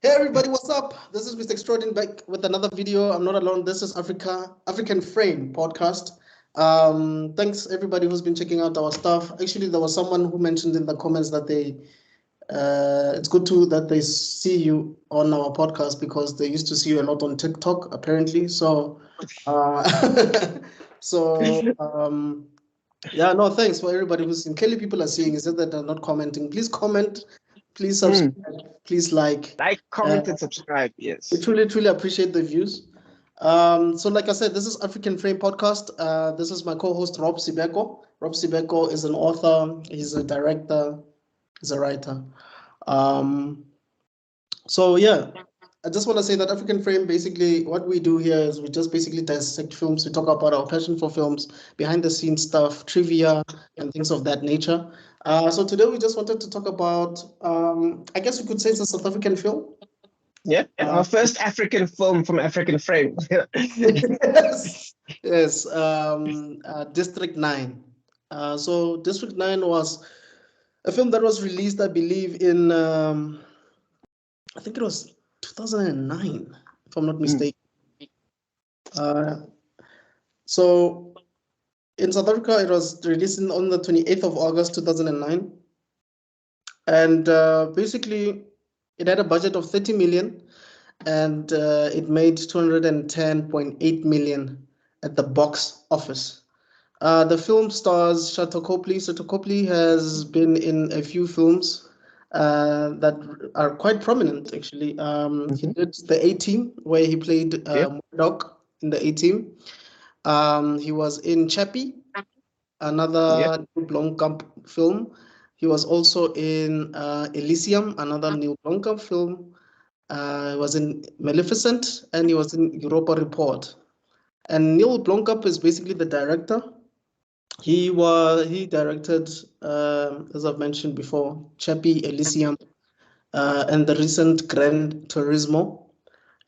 Hey everybody, what's up? This is Mr. Extraordin back with another video. I'm not alone. This is African Frame podcast. Thanks everybody who's been checking out our stuff. Actually, there was someone who mentioned in the comments that it's good too that they see you on our podcast because they used to see you a lot on TikTok apparently. Uh, yeah, no, thanks for everybody who's seen. Clearly, people are seeing. Is it that they're not commenting? Please comment. Please subscribe. Please like. Like, comment, and subscribe. We Yes. truly appreciate the views. So like I said, this is African Frame Podcast. This is my co-host Rob Sibeko. Rob Sibeko is an author, he's a director, he's a writer. So yeah, I just want to say that African Frame, basically what we do here is we just basically dissect films. We talk about our passion for films, behind the scenes stuff, trivia, and things of that nature. So today we just wanted to talk about, I guess you could say it's a South African film. Yeah. And our first African film from African Frame. Yes, District 9. So District 9 was a film that was released, I believe, in I think it was 2009, if I'm not mistaken. So in South Africa, it was released on the 28th of August 2009, and basically it had a budget of 30 million, and it made 210.8 million at the box office. The film stars Shato Copley. Shato Copley has been in a few films that are quite prominent, actually. He did the A-Team, where he played Murdoch in the A-Team. He was in Chappie, another Neil Blomkamp film. He was also in Elysium, another Neil Blomkamp film. He was in Maleficent, and he was in Europa Report. And Neil Blomkamp is basically the director. He directed, as I've mentioned before, Chappie, Elysium, and the recent Gran Turismo,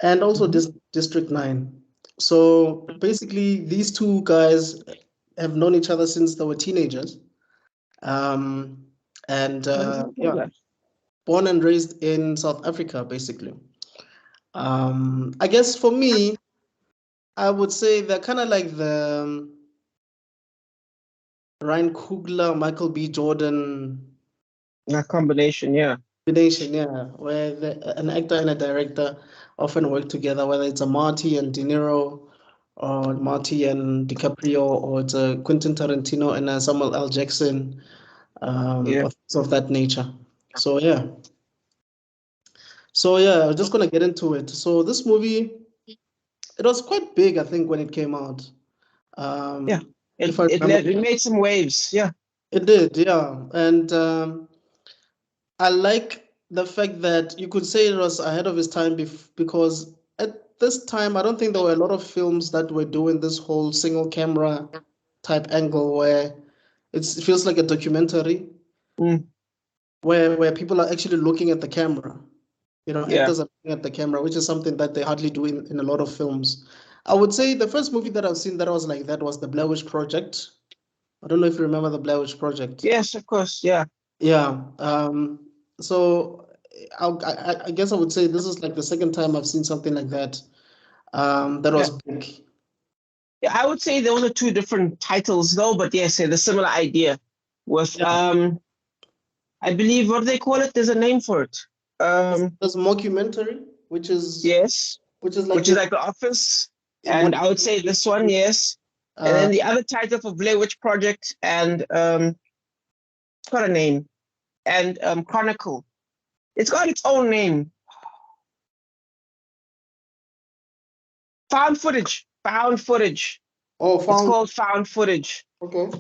and also District 9. So basically, these two guys have known each other since they were teenagers. Yeah, born and raised in South Africa, basically. I guess for me, I would say they're kind of like the Ryan Coogler, Michael B. Jordan Combination, yeah. combination, yeah, where an actor and a director often work together, whether it's a Marty and De Niro, or Marty and DiCaprio, or it's a Quentin Tarantino and a Samuel L. Jackson, or things of that nature. So yeah. I'm just gonna get into it. So this movie, it was quite big, I think, when it came out. It made some waves. Yeah. It did, yeah. And I like the fact that you could say it was ahead of its time because at this time, I don't think there were a lot of films that were doing this whole single camera type angle where it feels like a documentary where people are actually looking at the camera. Actors are looking at the camera, which is something that they hardly do in a lot of films. I would say the first movie that I've seen that was like that was The Blair Witch Project. I don't know if you remember The Blair Witch Project. Yes, of course, yeah. Yeah. So I guess I would say this is like the second time I've seen something like that. That was big. Yeah, I would say those are two different titles though, but yes, the similar idea with I believe, what do they call it? There's a name for it. There's mockumentary, which is which is like The Office, and I would say this one, yes. And then the other title for Blair Witch Project and it's got a name, and Chronicle. It's got its own name. Found footage. Oh, it's called Found Footage. Okay.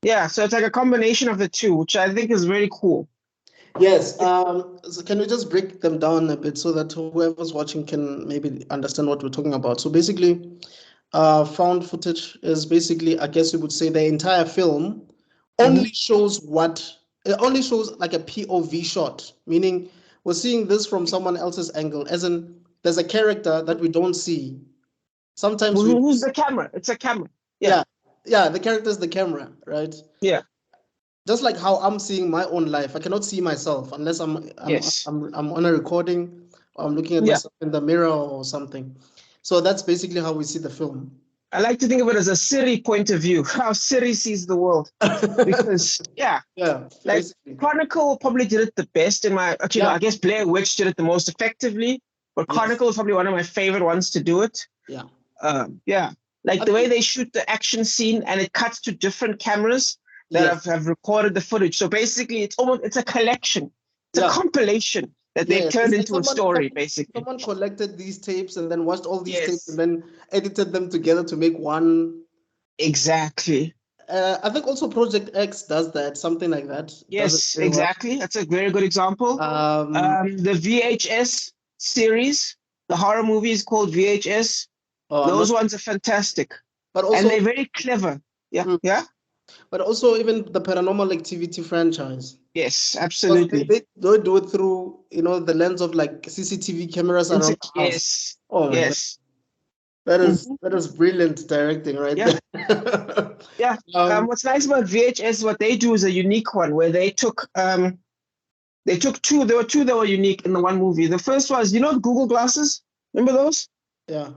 Yeah, so it's like a combination of the two, which I think is very cool. Yes. So can we just break them down a bit so that whoever's watching can maybe understand what we're talking about? So basically, found footage is basically, I guess you would say, the entire film only shows it only shows like a POV shot, meaning we're seeing this from someone else's angle, as in there's a character that we don't see. Sometimes who's the camera? It's a camera. Yeah, the character is the camera, right? Yeah. Just like how I'm seeing my own life, I cannot see myself unless I'm on a recording or I'm looking at myself in the mirror or something. So that's basically how we see the film. I like to think of it as a Siri point of view, how Siri sees the world. Because like basically. Chronicle probably did it the best in my, actually, no, I guess Blair Witch did it the most effectively, but Chronicle is probably one of my favorite ones to do it. Like the way they shoot the action scene and it cuts to different cameras that have recorded the footage. So basically it's a collection. It's a compilation that they've turned into a story, basically. Someone collected these tapes and then watched all these tapes and then edited them together to make one. Exactly. I think also Project X does that, something like that. Yes, exactly. Well. That's a very good example. The VHS series, the horror movies called VHS, those ones are fantastic. But also, and they're very clever. Yeah. But also even the Paranormal Activity franchise. Yes, absolutely. They do it through, the lens of like CCTV cameras around the house. Yes. Oh my God. That is brilliant directing, right? Yeah. What's nice about VHS, what they do is a unique one where they took two. There were two that were unique in the one movie. The first was, Google glasses. Remember those? Yeah.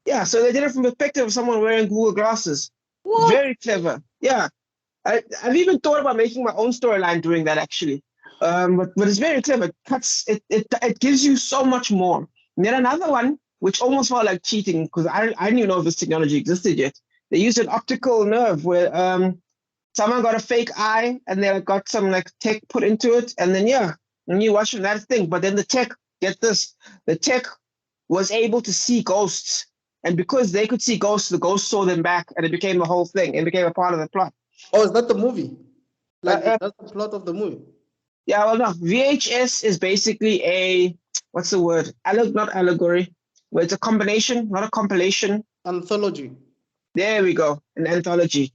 Yeah. So they did it from the perspective of someone wearing Google glasses. What? Very clever. Yeah. I've even thought about making my own storyline doing that actually. But it's very clever. It gives you so much more. And then another one, which almost felt like cheating because I didn't even know if this technology existed yet. They used an optical nerve where someone got a fake eye and they got some like tech put into it. And then, and you watch that thing. But then the tech, get this, the tech was able to see ghosts. And because they could see ghosts, the ghosts saw them back and it became the whole thing. It became a part of the plot. Oh, is that the movie? Like that's the plot of the movie? Yeah, well, no. VHS is basically what's the word? Not allegory. Where it's a combination, not a compilation. Anthology. There we go. An anthology.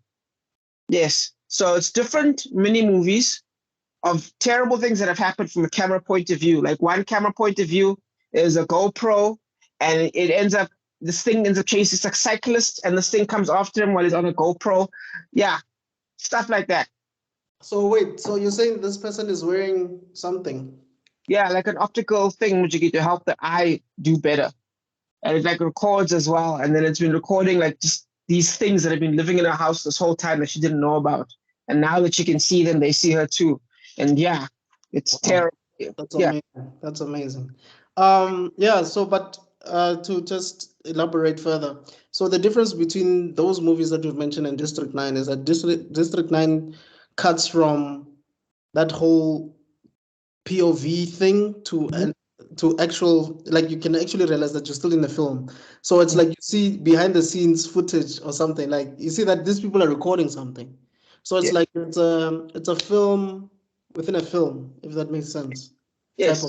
Yes. So it's different mini movies of terrible things that have happened from a camera point of view. Like one camera point of view is a GoPro, and this thing ends up chasing. It's like cyclist, and this thing comes after him while he's on a GoPro. Yeah. Stuff like that. So wait, so you're saying this person is wearing something? Yeah, like an optical thing which you get to help the eye do better. And it like records as well. And then it's been recording like just these things that have been living in her house this whole time that she didn't know about. And now that she can see them, they see her too. And it's terrible. That's amazing. That's amazing. But to just elaborate further. So the difference between those movies that you've mentioned and District 9 is that District 9 cuts from that whole POV thing to actual, like you can actually realize that you're still in the film. So it's like you see behind the scenes footage or something, like you see that these people are recording something. So it's like it's a film within a film, if that makes sense. Yes.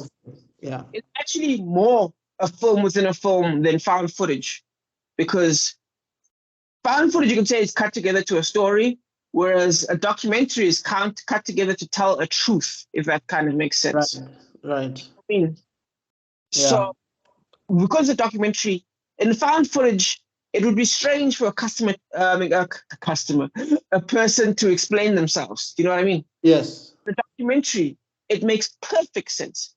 It's actually more a film within a film than found footage, because found footage you can say is cut together to a story, whereas a documentary is cut together to tell a truth, if that kind of makes sense. Right. So because the documentary in found footage, it would be strange for a person to explain themselves. You know what I mean? Yes. The documentary, it makes perfect sense.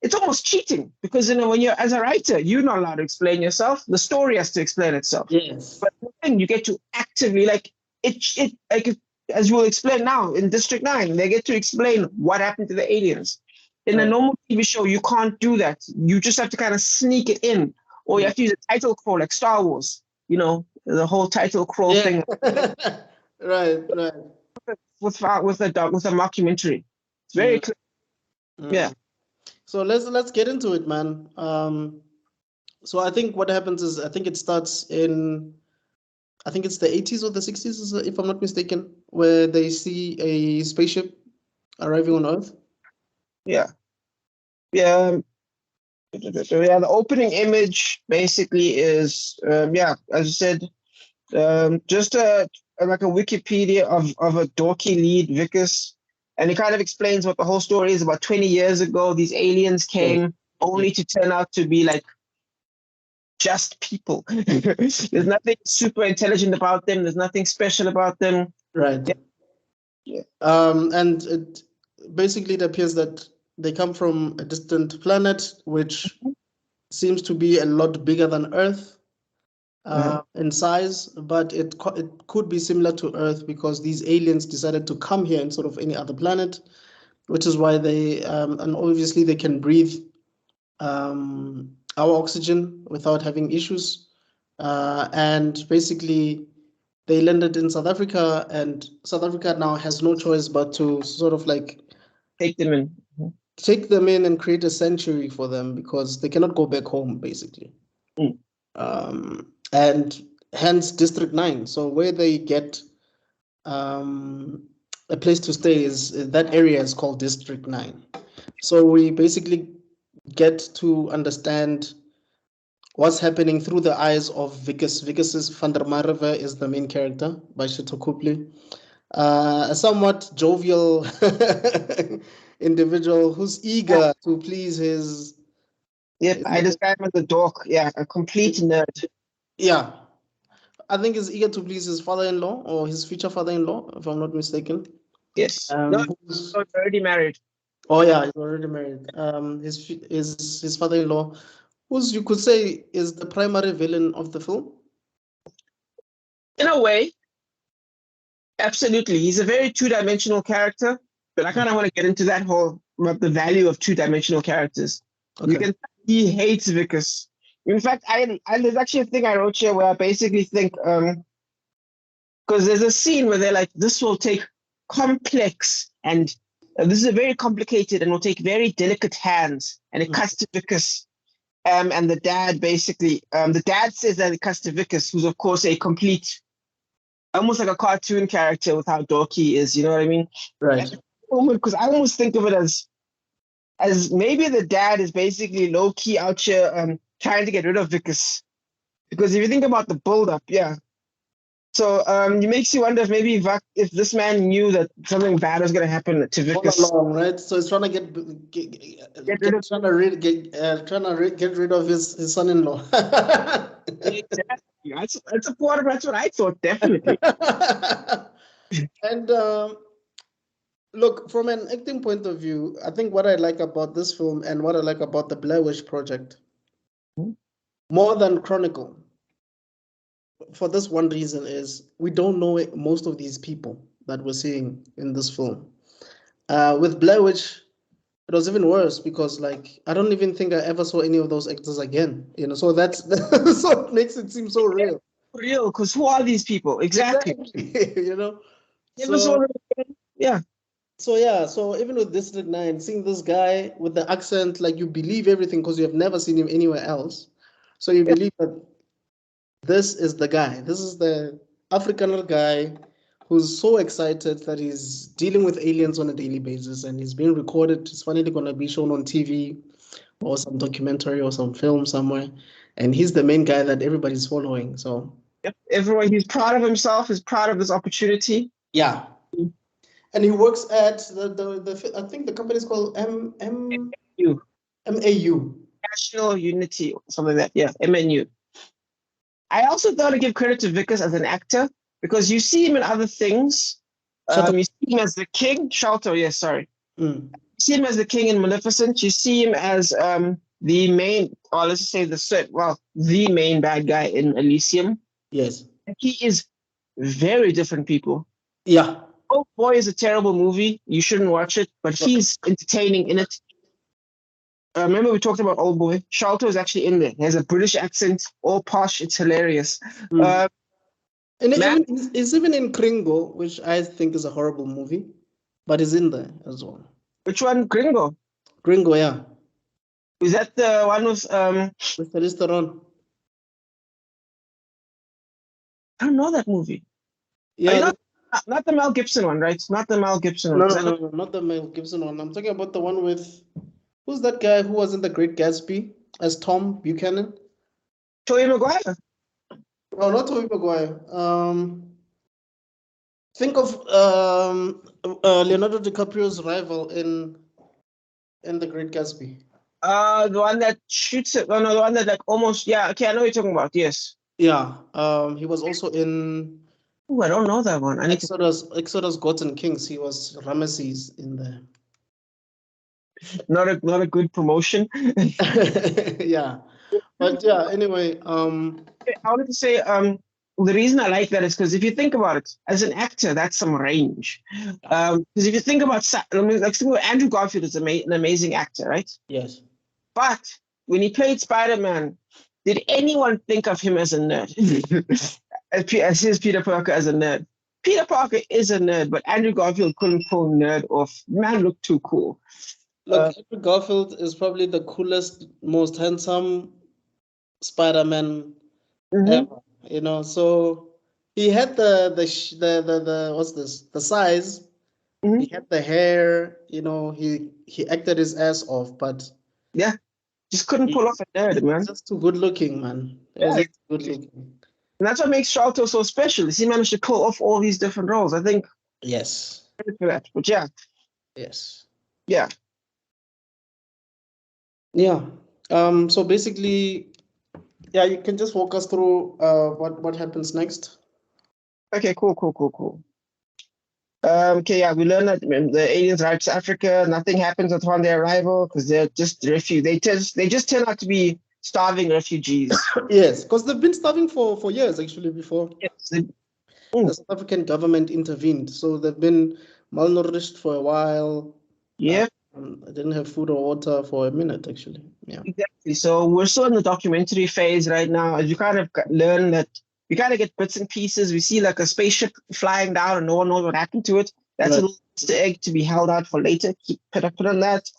It's almost cheating, because when you're as a writer, you're not allowed to explain yourself. The story has to explain itself. Yes. But then you get to actively as we'll explain now in District 9, they get to explain what happened to the aliens. In a normal TV show, you can't do that. You just have to kind of sneak it in, or you have to use a title crawl like Star Wars. The whole title crawl thing. Right. With a mockumentary, it's very clear. Yeah. So let's get into it, man. So I think what happens is it starts in, I think it's the 80s or the 60s, if I'm not mistaken, where they see a spaceship arriving on Earth. Yeah. The opening image basically is, as you said, just like a Wikipedia of a dorky lead, Vicus, and it kind of explains what the whole story is. About 20 years ago, these aliens came only to turn out to be like just people. There's nothing super intelligent about them. There's nothing special about them. Right. And it appears that They come from a distant planet, which seems to be a lot bigger than Earth in size, but it could be similar to Earth because these aliens decided to come here instead of any other planet, which is why they, and obviously they can breathe our oxygen without having issues. And basically, they landed in South Africa, and South Africa now has no choice but to sort of like take them in. And create a sanctuary for them because they cannot go back home, basically. And hence District 9. So where they get a place to stay is that area is called District 9. So we basically get to understand what's happening through the eyes of Vickers. Vickers Van der Merwe is the main character by Shito Copley. A somewhat jovial individual who's eager to please his. Yep, I describe him as a dork. Yeah, a complete nerd. Yeah, I think he's eager to please his father-in-law or his future father-in-law, if I'm not mistaken. Yes. No, he's already married. Oh yeah, he's already married. His father-in-law, who's you could say is the primary villain of the film. In a way, absolutely. He's a very two-dimensional character, but I kind of want to get into that whole about the value of two-dimensional characters. Okay. You can he hates Vickers. In fact, I there's actually a thing I wrote here where I basically think because there's a scene where they're like, this will take complex and this is a very complicated and will take very delicate hands, and it cuts to Vickers. And the dad basically, the dad says that it cuts to Vickers, who's of course a complete, almost like a cartoon character with how dorky he is, you know what I mean? Right. Because I almost think of it as maybe the dad is basically low key out here trying to get rid of Vickers. Because if you think about the build-up, yeah. So it makes you wonder if maybe if this man knew that something bad was going to happen to Vickers. All along, right? So he's trying to get rid of his son-in-law. Exactly. That's what I thought, definitely. And look, from an acting point of view, I think what I like about this film and what I like about the Blair Witch Project, more than Chronicle, for this one reason is we don't know most of these people that we're seeing in this film. With Blair Witch, it was even worse because, like, I don't even think I ever saw any of those actors again. You know, so that's so it makes it seem so real. Real, because who are these people exactly? You know, never saw them again. Yeah. So even with District 9, seeing this guy with the accent, like you believe everything because you have never seen him anywhere else. So you believe that this is the guy. This is the Afrikaner guy who's so excited that he's dealing with aliens on a daily basis and he's being recorded. It's finally going to be shown on TV or some documentary or some film somewhere. And he's the main guy that everybody's following. So everyone, he's proud of himself, he's proud of this opportunity. Yeah. And he works at the I think the company is called MAU. National Unity, or something like that. Yeah, MNU. I also thought to give credit to Vickers as an actor because you see him in other things. You see him as the king. Sholto, yes, sorry. You see him as the king in Maleficent. You see him as the main, or let's just say the main bad guy in Elysium. Yes. He is very different people. Yeah. Old Boy is a terrible movie. You shouldn't watch it, but he's entertaining in it. Remember we talked about Old Boy? Sholto is actually in there. He has a British accent, all posh. It's hilarious. And it's even in Gringo, which I think is a horrible movie, but it's in there as well. Which one? Gringo? Gringo, yeah. Is that the one with Mr. Listeron? I don't know that movie. Yeah. Not the Mel Gibson one, right? Not the Mel Gibson one. No, not the Mel Gibson one. I'm talking about the one with, who's that guy who was in The Great Gatsby as Tom Buchanan? Tobey Maguire. No, not Tobey Maguire. Think of Leonardo DiCaprio's rival in The Great Gatsby. The one that shoots it. Oh no, the one that like almost. Yeah, okay, I know what you're talking about. Yes. Yeah. He was also in. Oh, I don't know that one. Exodus Gods and Kings. He was Ramesses in there. not a good promotion. Yeah, but yeah. Anyway, I wanted to say the reason I like that is because if you think about it, as an actor, that's some range. Because if you think about, let's think about Andrew Garfield is an amazing actor, right? yes. But when he played Spider-Man, did anyone think of him as a nerd? as his Peter Parker as a nerd? Peter Parker is a nerd, but Andrew Garfield couldn't pull nerd off. Man looked too cool. Look, Andrew Garfield is probably the coolest, most handsome Spider-Man ever. You know, so he had the what's this? The size. He had the hair. You know, he acted his ass off, but yeah, just couldn't pull off a nerd, man. Just too good looking, man. It was just good looking. And that's what makes Sharlto so special. Is he managed to pull off all these different roles. I think. Yes. For that, but yeah. Yes. Yeah. Yeah. So basically, yeah, you can just walk us through what happens next. Okay. Cool. Okay, yeah, we learned that the aliens arrive to Africa. Nothing happens upon their arrival because they're just refugees. They just turn out to be starving refugees. Yes, because they've been starving for years actually before. Yes, the South African government intervened, so they've been malnourished for a while. Yeah. I didn't have food or water for a minute actually. Yeah. Exactly. So we're still in the documentary phase right now. As you kind of learn that we kind of get bits and pieces. We see like a spaceship flying down and no one knows what happened to it. That's Right. a little Easter egg to be held out for later. Keep put on that.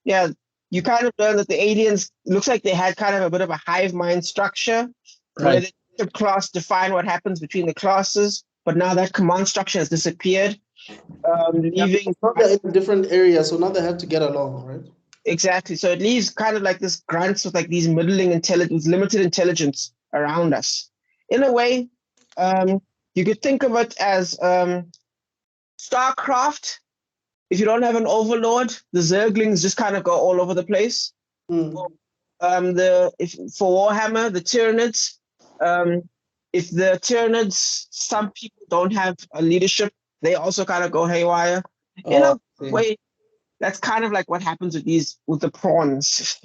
Yeah, you kind of learn that the aliens looks like they had kind of a bit of a hive mind structure where the class define what happens between the classes, but now that command structure has disappeared. Leaving they're in different areas, so now they have to get along, right? Exactly. So it leaves kind of like this grunts with like these middling intelligence, limited intelligence around us. In a way, you could think of it as StarCraft. If you don't have an overlord, the Zerglings just kind of go all over the place. For Warhammer, the Tyranids, if the Tyranids, some people don't have a leadership, they also kind of go haywire. In a way, that's kind of like what happens with the prawns.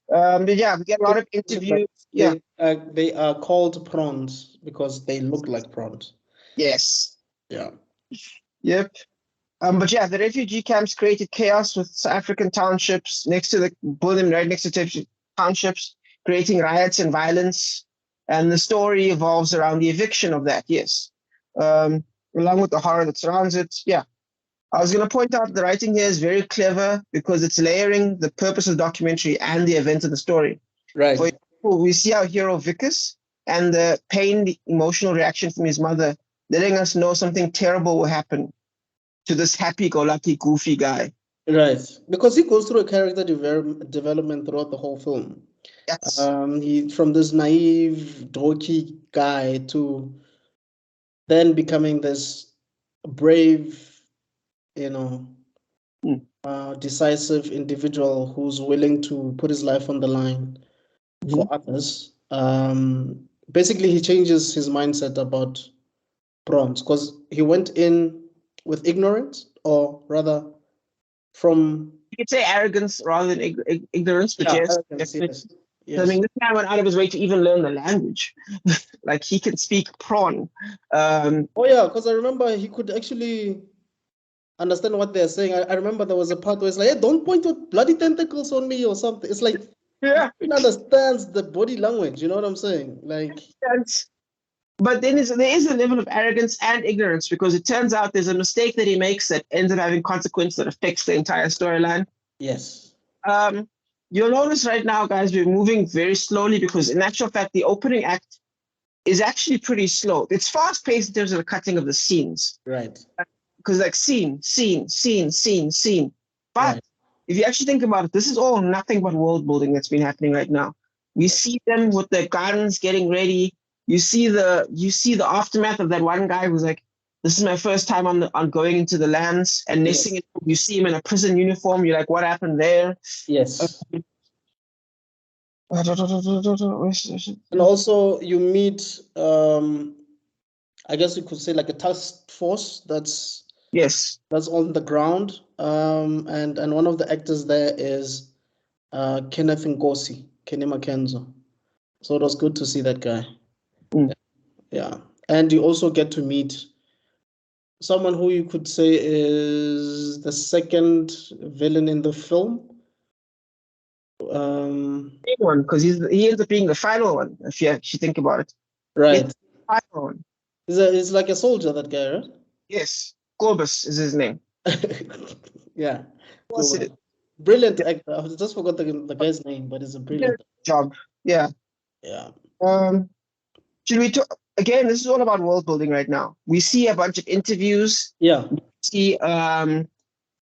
But yeah, we get a lot of interviews. They are called prawns because they look like prawns. Yes. Yeah. Yep. But yeah, the refugee camps created chaos with South African townships next to the building right next to townships, creating riots and violence. And the story evolves around the eviction of that. Yes. Along with the horror that surrounds it. Yeah. I was going to point out the writing here is very clever because it's layering the purpose of the documentary and the events of the story. Right. For example, we see our hero Vickers and the pain, the emotional reaction from his mother, letting us know something terrible will happen to this happy-go-lucky, goofy guy. Right, because he goes through a character development throughout the whole film. Yes. He from this naive, dorky guy to then becoming this brave, you know, decisive individual who's willing to put his life on the line for others. Basically, he changes his mindset about prawns because he went in with ignorance, or rather, from you could say arrogance rather than ignorance, but yes, definitely. Yes. I mean, this man went out of his way to even learn the language. Like he can speak prawn. Oh yeah, because I remember he could actually understand what they're saying. I remember there was a part where it's like, hey, don't point your bloody tentacles on me or something. It's like, yeah, he understands the body language. You know what I'm saying? Like, but then there is a level of arrogance and ignorance because it turns out there's a mistake that he makes that ends up having consequences that affects the entire storyline. Yes. You'll notice right now, guys, we're moving very slowly because in actual fact, the opening act is actually pretty slow. It's fast paced in terms of the cutting of the scenes. Right. Because like scene. But if you actually think about it, this is all nothing but world building that's been happening right now. We see them with their guns getting ready. You see the aftermath of that one guy who's like, this is my first time on going into the lands, and next thing you see him in a prison uniform. You're like, what happened there? Yes. And also you meet I guess you could say like a task force that's on the ground. and one of the actors there is Kenneth Nkosi, Kenny Makenzo. So it was good to see that guy. Mm. Yeah, and you also get to meet someone who you could say is the second villain in the film. Big one, because he ends up being the final one, if you think about it. Right. He's the final one. He's like a soldier, that guy, right? Yes. Corbus is his name. Yeah. What's it? Brilliant actor. I just forgot the guy's name, but it's a brilliant job. Yeah. Yeah. Should we talk again? This is all about world building right now. We see a bunch of interviews. Yeah. We see them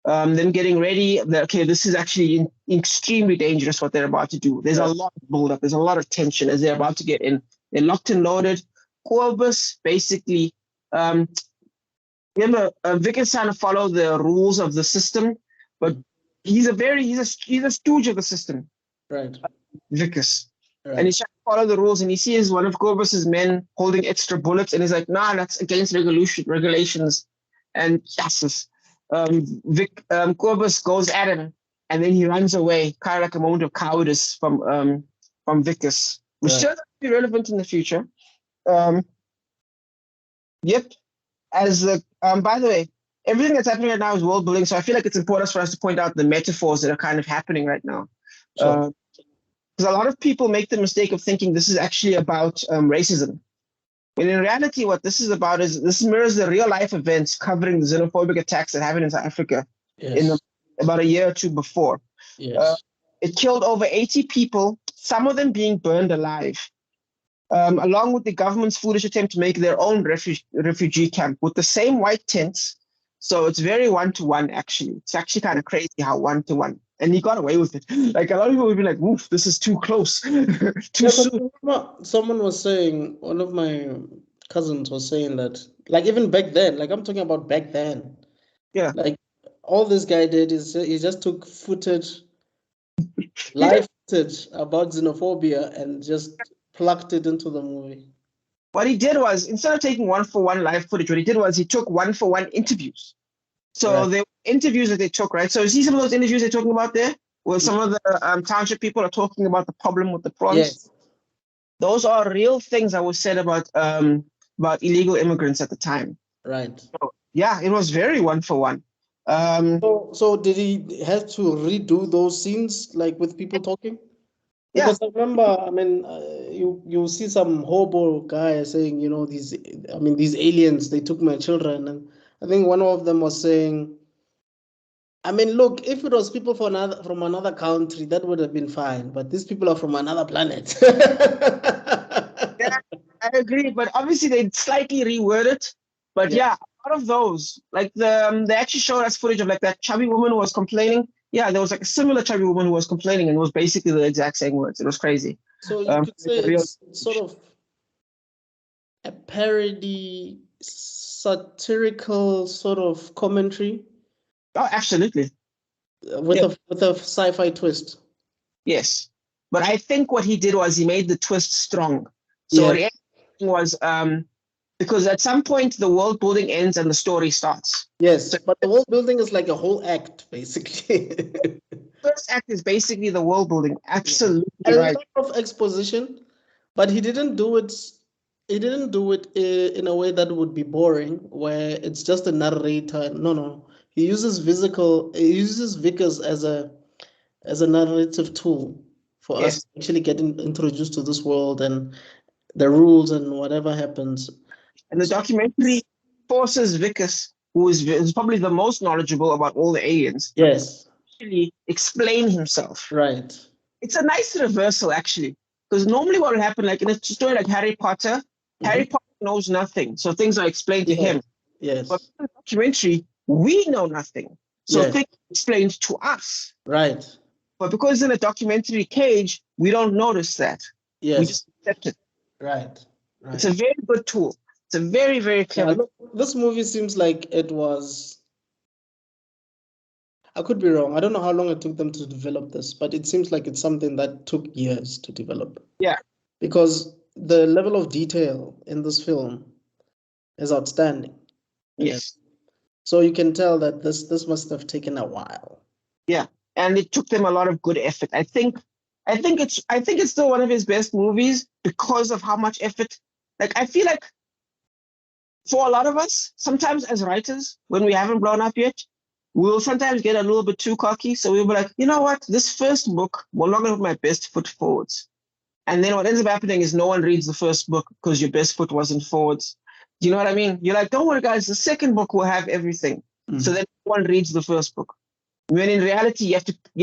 getting ready. Okay, this is actually extremely dangerous what they're about to do. There's a lot of build up. There's a lot of tension as they're about to get in. They're locked and loaded. Corbus basically, remember, Vic is trying to follow the rules of the system, but he's a stooge of the system. Right. Vicus. Right. And he's trying to follow the rules, and he sees one of Corbus's men holding extra bullets, and he's like, "Nah, that's against regulations and justice." Corbus goes at him, and then he runs away, kind of like a moment of cowardice from Vicus, which turns out to be relevant in the future. Yep. By the way, everything that's happening right now is world building, so I feel like it's important for us to point out the metaphors that are kind of happening right now. Sure. Because a lot of people make the mistake of thinking this is actually about racism. When in reality, what this is about is this mirrors the real life events covering the xenophobic attacks that happened in South Africa about a year or two before. Yes. It killed over 80 people, some of them being burned alive, along with the government's foolish attempt to make their own refugee camp with the same white tents. So it's very one-to-one, actually. It's actually kind of crazy how one-to-one. And he got away with it. Like a lot of people would be like, "Oof, this is too close, too soon." Someone was saying, one of my cousins was saying that, like even back then, like I'm talking about back then. Yeah. Like all this guy did is he just took footage, live footage about xenophobia and just plucked it into the movie. What he did was, instead of taking one-for-one live footage, what he did was he took one-for-one interviews. So there were interviews that they took, right? So you see some of those interviews they're talking about there, where some of the township people are talking about the problem with the prawns. Yes. Those are real things that were said about illegal immigrants at the time. Right. So, yeah, it was very one-for-one. So did he have to redo those scenes, like with people talking? Because I remember, I mean, you see some hobo guy saying, these aliens, they took my children, and I think one of them was saying, I mean, look, if it was people from another country, that would have been fine, but these people are from another planet. Yeah, I agree, but obviously they slightly reword it. But yeah, a lot of those, like they actually showed us footage of like that chubby woman who was complaining. Yeah, there was like a similar chubby woman who was complaining, and it was basically the exact same words. It was crazy. So you could say it's sort of a parody, satirical sort of commentary. Oh, absolutely. With a sci-fi twist. Yes, but I think what he did was he made the twist strong. So what was because at some point the world building ends and the story starts. Yes, but the world building is like a whole act, basically. First act is basically the world building. Absolutely right. A lot of exposition, but he didn't do it. He didn't do it in a way that would be boring, where it's just a narrator. No. He uses Vickers as a narrative tool for us to actually get introduced to this world and the rules and whatever happens. And the documentary forces Vickers, who is probably the most knowledgeable about all the aliens, actually explain himself. Right. It's a nice reversal, actually, because normally what will happen, like in a story like Harry Potter, Harry Potter knows nothing, so things are explained to him. Yes. But in the documentary, we know nothing, so things are explained to us. Right. But because in a documentary cage, we don't notice that. Yes. We just accept it. Right. It's a very good tool. It's a very, very clever. Look, this movie seems like it was. I could be wrong. I don't know how long it took them to develop this, but it seems like it's something that took years to develop. Yeah. Because the level of detail in this film is outstanding. Yes. So you can tell that this must have taken a while. Yeah, and it took them a lot of good effort. I think it's still one of his best movies because of how much effort. Like I feel like for a lot of us, sometimes as writers, when we haven't blown up yet, we'll sometimes get a little bit too cocky. So we'll be like, you know what, this first book will not gonna put my best foot forwards. And then what ends up happening is no one reads the first book because your best foot wasn't forwards. Do you know what I mean? You're like, don't worry, guys, the second book will have everything. So then no one reads the first book. When in reality, you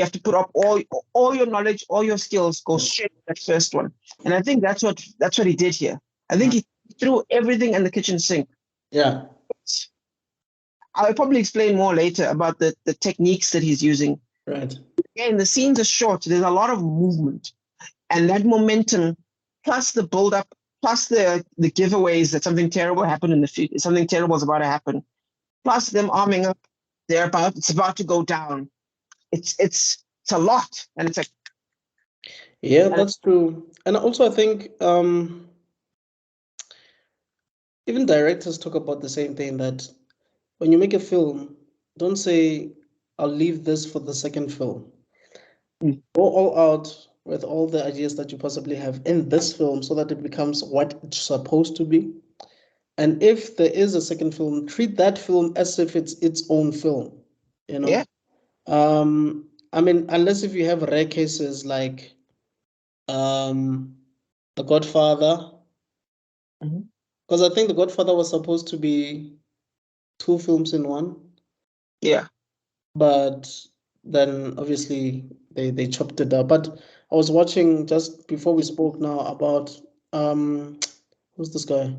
have to put up all your knowledge, all your skills, go straight to that first one. And I think that's what he did here. I think he threw everything in the kitchen sink. Yeah. I'll probably explain more later about the techniques that he's using. Right. Again, the scenes are short. There's a lot of movement. And that momentum, plus the build-up, plus the giveaways that something terrible happened in the future, something terrible is about to happen, plus them arming up, it's about to go down. It's a lot, and it's like, yeah, that's true. And also, I think even directors talk about the same thing, that when you make a film, don't say, I'll leave this for the second film. Go all out with all the ideas that you possibly have in this film so that it becomes what it's supposed to be. And if there is a second film, treat that film as if it's its own film, you know? Yeah. I mean, unless if you have rare cases like The Godfather, because I think The Godfather was supposed to be 2 films in one. Yeah. But then obviously they chopped it up. But I was watching just before we spoke now about who's this guy?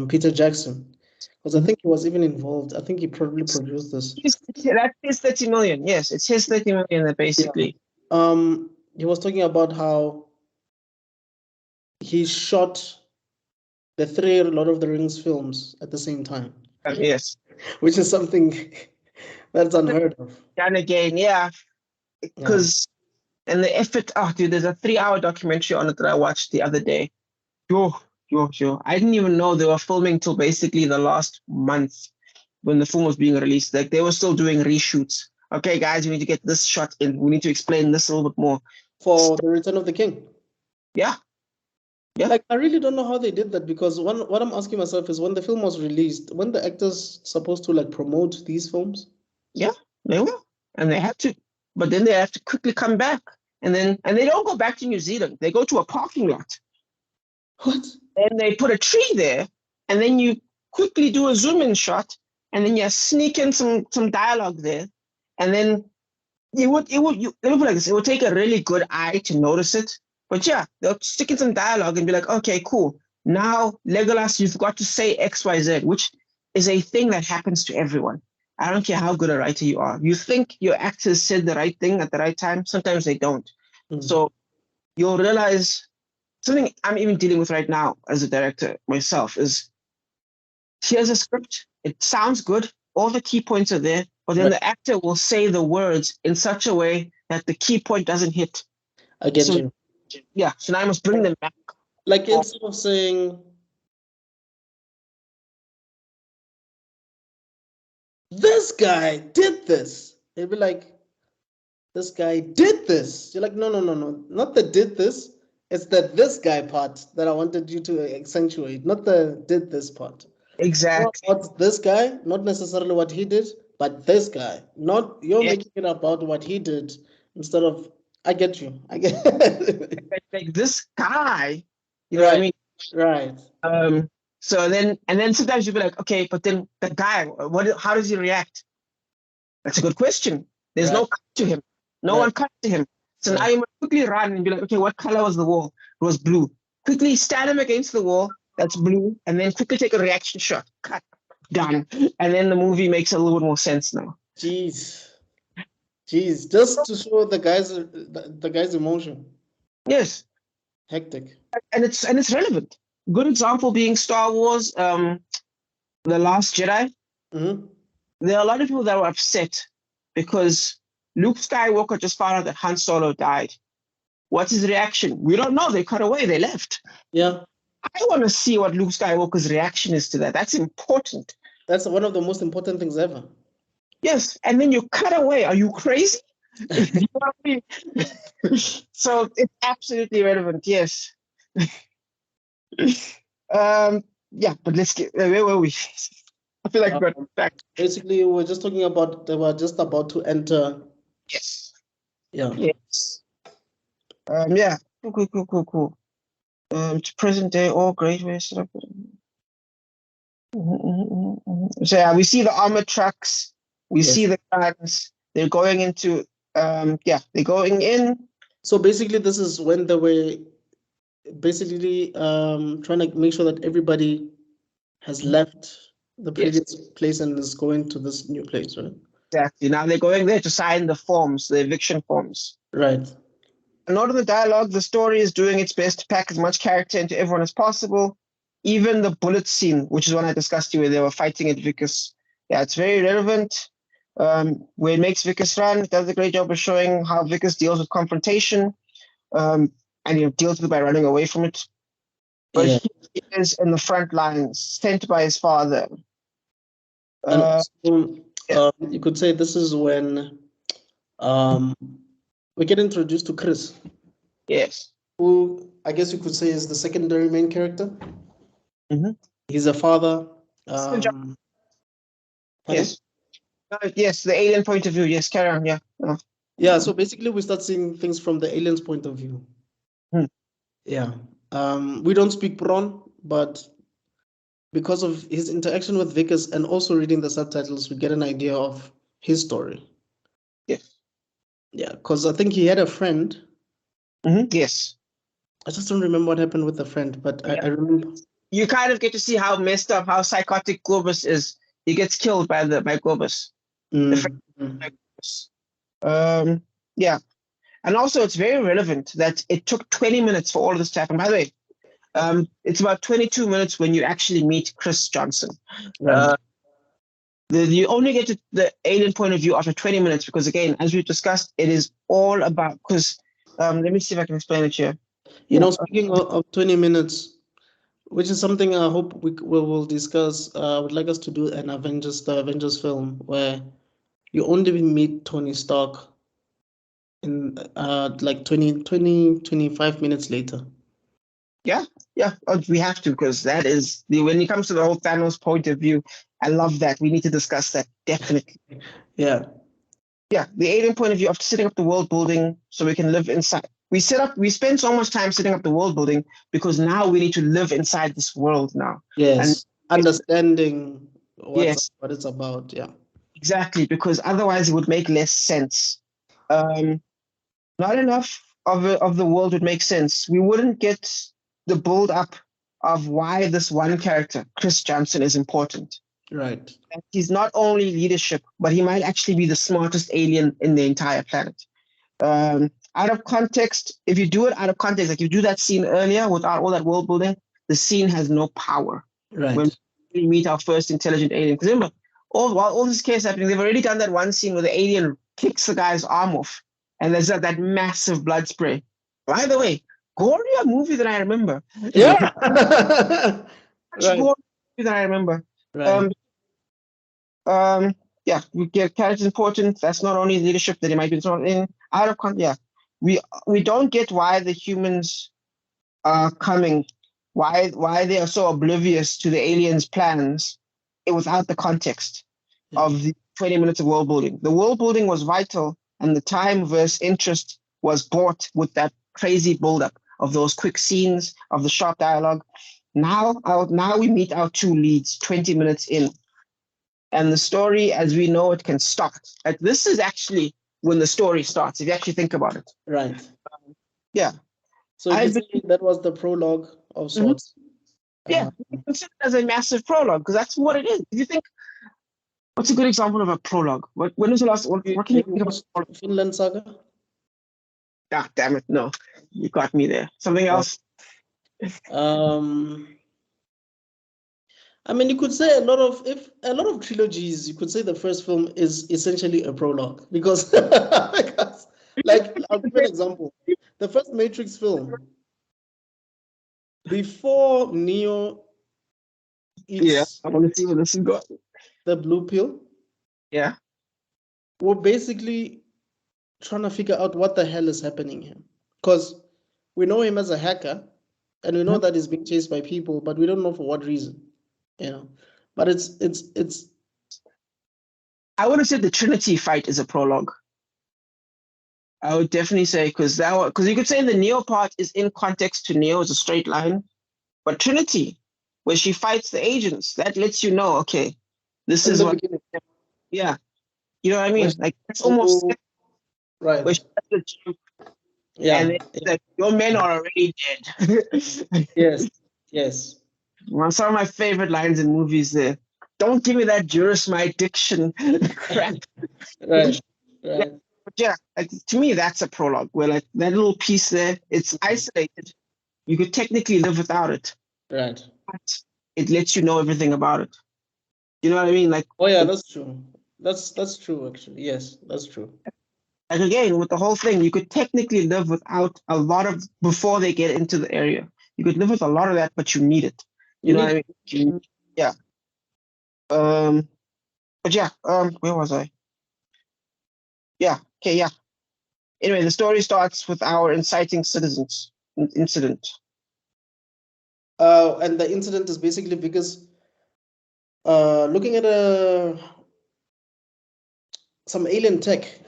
Peter Jackson. Because I think he was even involved. I think he probably produced this. That's his 30 million. Yes, it's his 30 million that basically. He was talking about how he shot the 3 Lord of the Rings films at the same time. Yes. Which is something that's unheard of. And again, yeah. Because and the effort, dude, there's a 3-hour documentary on it that I watched the other day. Yo. I didn't even know they were filming till basically the last month when the film was being released. Like they were still doing reshoots. Okay, guys, we need to get this shot in. We need to explain this a little bit more. For The Return of the King. Yeah. Like, I really don't know how they did that, because what I'm asking myself is, when the film was released, when the actors supposed to like promote these films? Yeah, they were. And they had to. But then they have to quickly come back. And they don't go back to New Zealand. They go to a parking lot. What? And they put a tree there, and then you quickly do a zoom in shot, and then you sneak in some dialogue there, and then let me put it like this: it would take a really good eye to notice it, but yeah, they'll stick in some dialogue and be like, okay, cool. Now, Legolas, you've got to say XYZ, which is a thing that happens to everyone. I don't care how good a writer you are. You think your actors said the right thing at the right time. Sometimes they don't. So you'll realize something I'm even dealing with right now as a director myself is, here's a script. It sounds good. All the key points are there, but then the actor will say the words in such a way that the key point doesn't hit. I get you. Yeah, so now I must bring them back. Like, instead of saying, this guy did this, they'd be like, this guy did this. You're like, no, not the did this. It's the this guy part that I wanted you to accentuate, not the did this part. Exactly. Not this guy, not necessarily what he did, but this guy. Not you're making it about what he did instead of. I get you. I get like this guy. You know what I mean? Right. So then sometimes you'll be like, okay, but then the guy, how does he react? That's a good question. There's no cut to him. No one cut to him. So now you must quickly run and be like, okay, what color was the wall? It was blue. Quickly stand him against the wall. That's blue. And then quickly take a reaction shot. Cut. Done. And then the movie makes a little bit more sense now. Jeez. Just to show the guy's emotion. Yes. Hectic. And it's relevant. Good example being Star Wars, The Last Jedi. There are a lot of people that were upset because Luke Skywalker just found out that Han Solo died. What's his reaction? We don't know. They cut away. They left. Yeah. I want to see what Luke Skywalker's reaction is to that. That's important. That's one of the most important things ever. Yes, and then you cut away. Are you crazy? You know what I mean? So it's absolutely relevant. Yes. Yeah, but let's get where were we? I feel like we got back. Basically, we're just talking about they were just about to enter. Yes. Yeah. Yes. Yeah. Cool. To present day, all great ways set up. So yeah, we see the armored trucks. We see the guns. They're going into. Yeah, they're going in. So basically, this is when they were basically trying to make sure that everybody has left the previous place and is going to this new place, right? Exactly. Now they're going there to sign the forms, the eviction forms. Right. In order the dialogue, the story is doing its best to pack as much character into everyone as possible. Even the bullet scene, which is one I discussed to you, where they were fighting at Vicus. Yeah, it's very relevant. Where it makes Vicus run, it does a great job of showing how Vicus deals with confrontation, and deals with it by running away from it. But he is in the front lines, sent by his father. And you could say this is when we get introduced to Chris. Yes. Who I guess you could say is the secondary main character. He's a father. Yes. Yes, the alien point of view. Yes, carry on. Yeah. Yeah, so basically we start seeing things from the alien's point of view. Yeah. We don't speak Prawn, but because of his interaction with Vickers and also reading the subtitles, we get an idea of his story. Yes. Yeah, because I think he had a friend. Yes. I just don't remember what happened with the friend, but I remember. You kind of get to see how messed up, how psychotic Gorbus is. He gets killed by Gorbus. Yeah. And also it's very relevant that it took 20 minutes for all of this to happen. By the way, it's about 22 minutes when you actually meet Chris Johnson. Right. You only get to the alien point of view after 20 minutes because, again, as we've discussed, it is all about, because let me see if I can explain it here. Speaking of 20 minutes, which is something I hope we will discuss. I would like us to do the Avengers film where you only meet Tony Stark in like 25 minutes later. Yeah, we have to, because that is when it comes to the whole Thanos point of view. I love that. We need to discuss that, definitely. Yeah, the alien point of view after setting up the world building so we can live inside. We spend so much time setting up the world building because now we need to live inside this world now. Yes, and understanding what it's about. Yeah, exactly, because otherwise it would make less sense. Not enough of the world would make sense. We wouldn't get the build up of why this one character, Chris Johnson, is important. Right. And he's not only leadership, but he might actually be the smartest alien in the entire planet. Out of context, if you do it out of context, like you do that scene earlier without all that world building, the scene has no power. Right. When we meet our first intelligent alien. Because remember, while all this case happening, they've already done that one scene where the alien kicks the guy's arm off. And there's that massive blood spray. By the way, gorier movie than I remember. Yeah. Right. Movie that I remember. Right. Yeah, we get characters important. That's not only leadership that he might be thrown in out of context. Yeah, we don't get why the humans are coming, why they are so oblivious to the aliens' plans without the context of the 20 minutes of world building. The world building was vital, and the time versus interest was bought with that crazy buildup of those quick scenes, of the sharp dialogue. Now we meet our two leads 20 minutes in. And the story, as we know it, can start. Like, this is actually when the story starts, if you actually think about it. Right. Yeah. So that was the prologue of sorts. Yeah, consider it as a massive prologue, because that's what it is. If you think, what's a good example of a prologue? When was the last? What can you think of? Finland Saga. Ah, damn it! No, you got me there. Something else. I mean, you could say a lot of trilogies, you could say the first film is essentially a prologue because, like, I'll give an example. The first Matrix film, before Neo eats I want to see where this is going. the blue pill, Yeah. we're basically trying to figure out what the hell is happening here. Because we know him as a hacker, and we know that he's being chased by people, but we don't know for what reason. But it's. I would have said the Trinity fight is a prologue. I would definitely say because you could say the Neo part is in context to Neo as a straight line, but Trinity, where she fights the agents, that lets you know, okay, this is what. Beginning. Yeah, you know what I mean? Like it's almost right. Where she has the yeah. And it's like, your men are already dead. Yes. Yes. Well, some of my favorite lines in movies there. Don't give me that Juris my addiction crap. Right. Yeah, but yeah, like, to me that's a prologue where like that little piece there, it's isolated. You could technically live without it. Right. But it lets you know everything about it. You know what I mean? Like, oh yeah, that's true. That's true actually. Yes, that's true. Like again, with the whole thing, you could technically live without a lot of before they get into the area. You could live with a lot of that, but you need it. You know what I mean? Yeah. But yeah, where was I? Yeah, okay, yeah. Anyway, the story starts with our inciting citizens incident. And the incident is basically because looking at some alien tech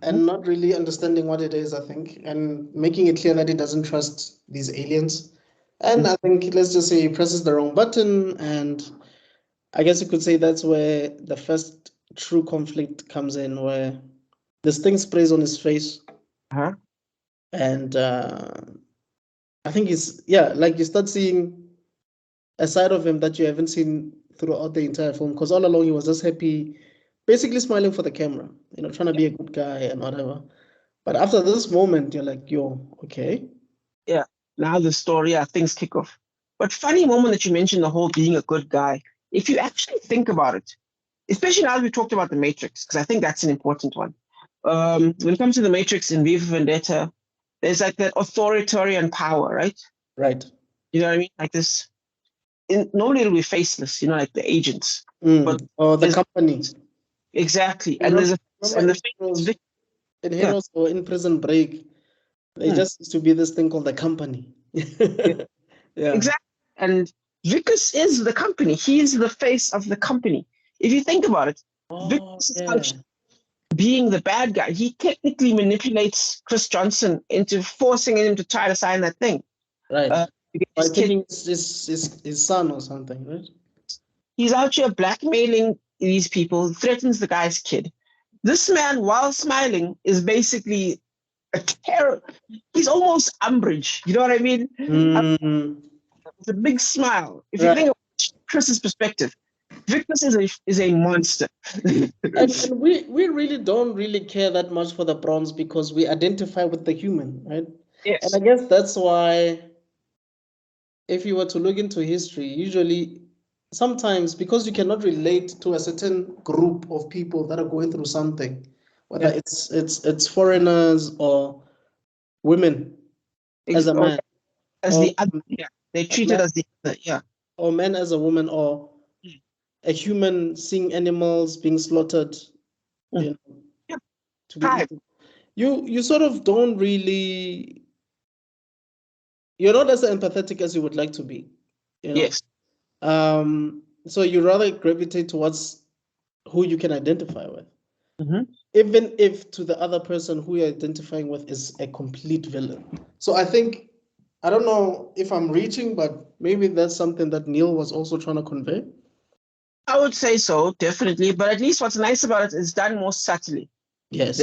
and not really understanding what it is, I think, and making it clear that he doesn't trust these aliens. And I think, let's just say he presses the wrong button, and I guess you could say that's where the first true conflict comes in, where this thing sprays on his face. And I think like you start seeing a side of him that you haven't seen throughout the entire film, because all along he was just happy, basically smiling for the camera, trying to be a good guy and whatever. But after this moment, you're like, yo, okay. Yeah, now the story, things kick off. But funny moment that you mentioned the whole being a good guy. If you actually think about it, especially now that we talked about the Matrix, because I think that's an important one. When it comes to the Matrix in V for Vendetta, there's like that authoritarian power, right? Right. You know what I mean? Like this. Normally it'll be faceless, like the agents. Or the company. Exactly. And there's in Heroes or in Prison Break, they just used to be this thing called the company. Yeah. Exactly. And Vickers is the company. He's the face of the company. If you think about it, Vickers is being the bad guy. He technically manipulates Chris Johnson into forcing him to try to sign that thing. Right. By taking his son or something, right? He's out here blackmailing these people, threatens the guy's kid. This man, while smiling, is basically a terror. He's almost Umbridge. You know what I mean? It's a big smile. If you think of Chris's perspective, Victus is a monster. and we really don't really care that much for the prawns because we identify with the human, right? Yes. And I guess that's why, if you were to look into history, usually sometimes because you cannot relate to a certain group of people that are going through something, whether it's foreigners or women as a man, as the other, they treat it as the other, or men as a woman, or a human seeing animals being slaughtered, to be eaten. You sort of don't really, you're not as empathetic as you would like to be, Yes. So you rather gravitate towards who you can identify with, even if to the other person who you're identifying with is a complete villain. So I think, I don't know if I'm reaching, but maybe that's something that Neil was also trying to convey. I would say so, definitely. But at least what's nice about it is done more subtly. Yes.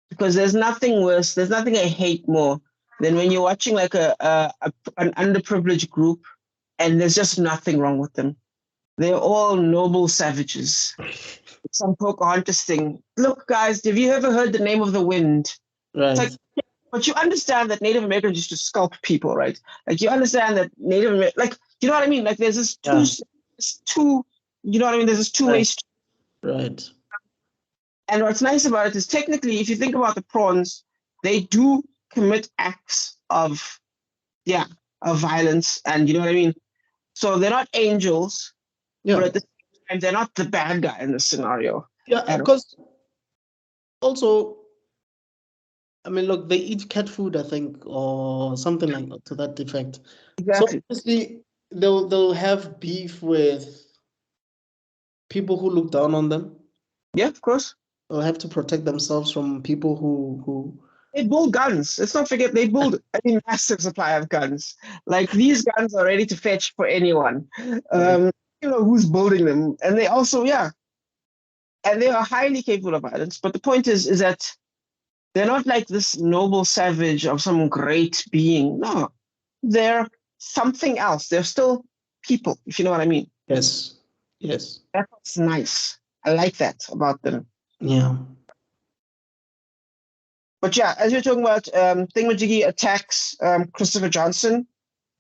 Because there's nothing worse, there's nothing I hate more than when you're watching like an underprivileged group and there's just nothing wrong with them. They're all noble savages. Some Pocahontas thing. Look, guys, have you ever heard the name of the wind? Right. It's like, but you understand that Native Americans used to sculpt people, right? Like you understand that Native American, like, you know what I mean? Like there's this two, you know what I mean? There's this two-way street. Right. And what's nice about it is technically, if you think about the prawns, they do commit acts of, of violence, and you know what I mean. So they're not angels, but at the same time, they're not the bad guy in this scenario. Yeah, because also, I mean, look, they eat cat food, I think, or something like that, to that effect. Exactly. So obviously, they'll have beef with people who look down on them. Yeah, of course. They'll have to protect themselves from people who They build guns. Let's not forget they build a massive supply of guns. Like these guns are ready to fetch for anyone. You know who's building them, and they also and they are highly capable of violence. But the point is that they're not like this noble savage of some great being. No, they're something else. They're still people, if you know what I mean. Yes. That's nice. I like that about them. Yeah. But yeah, as you're talking about, Thingamajiggy attacks Christopher Johnson.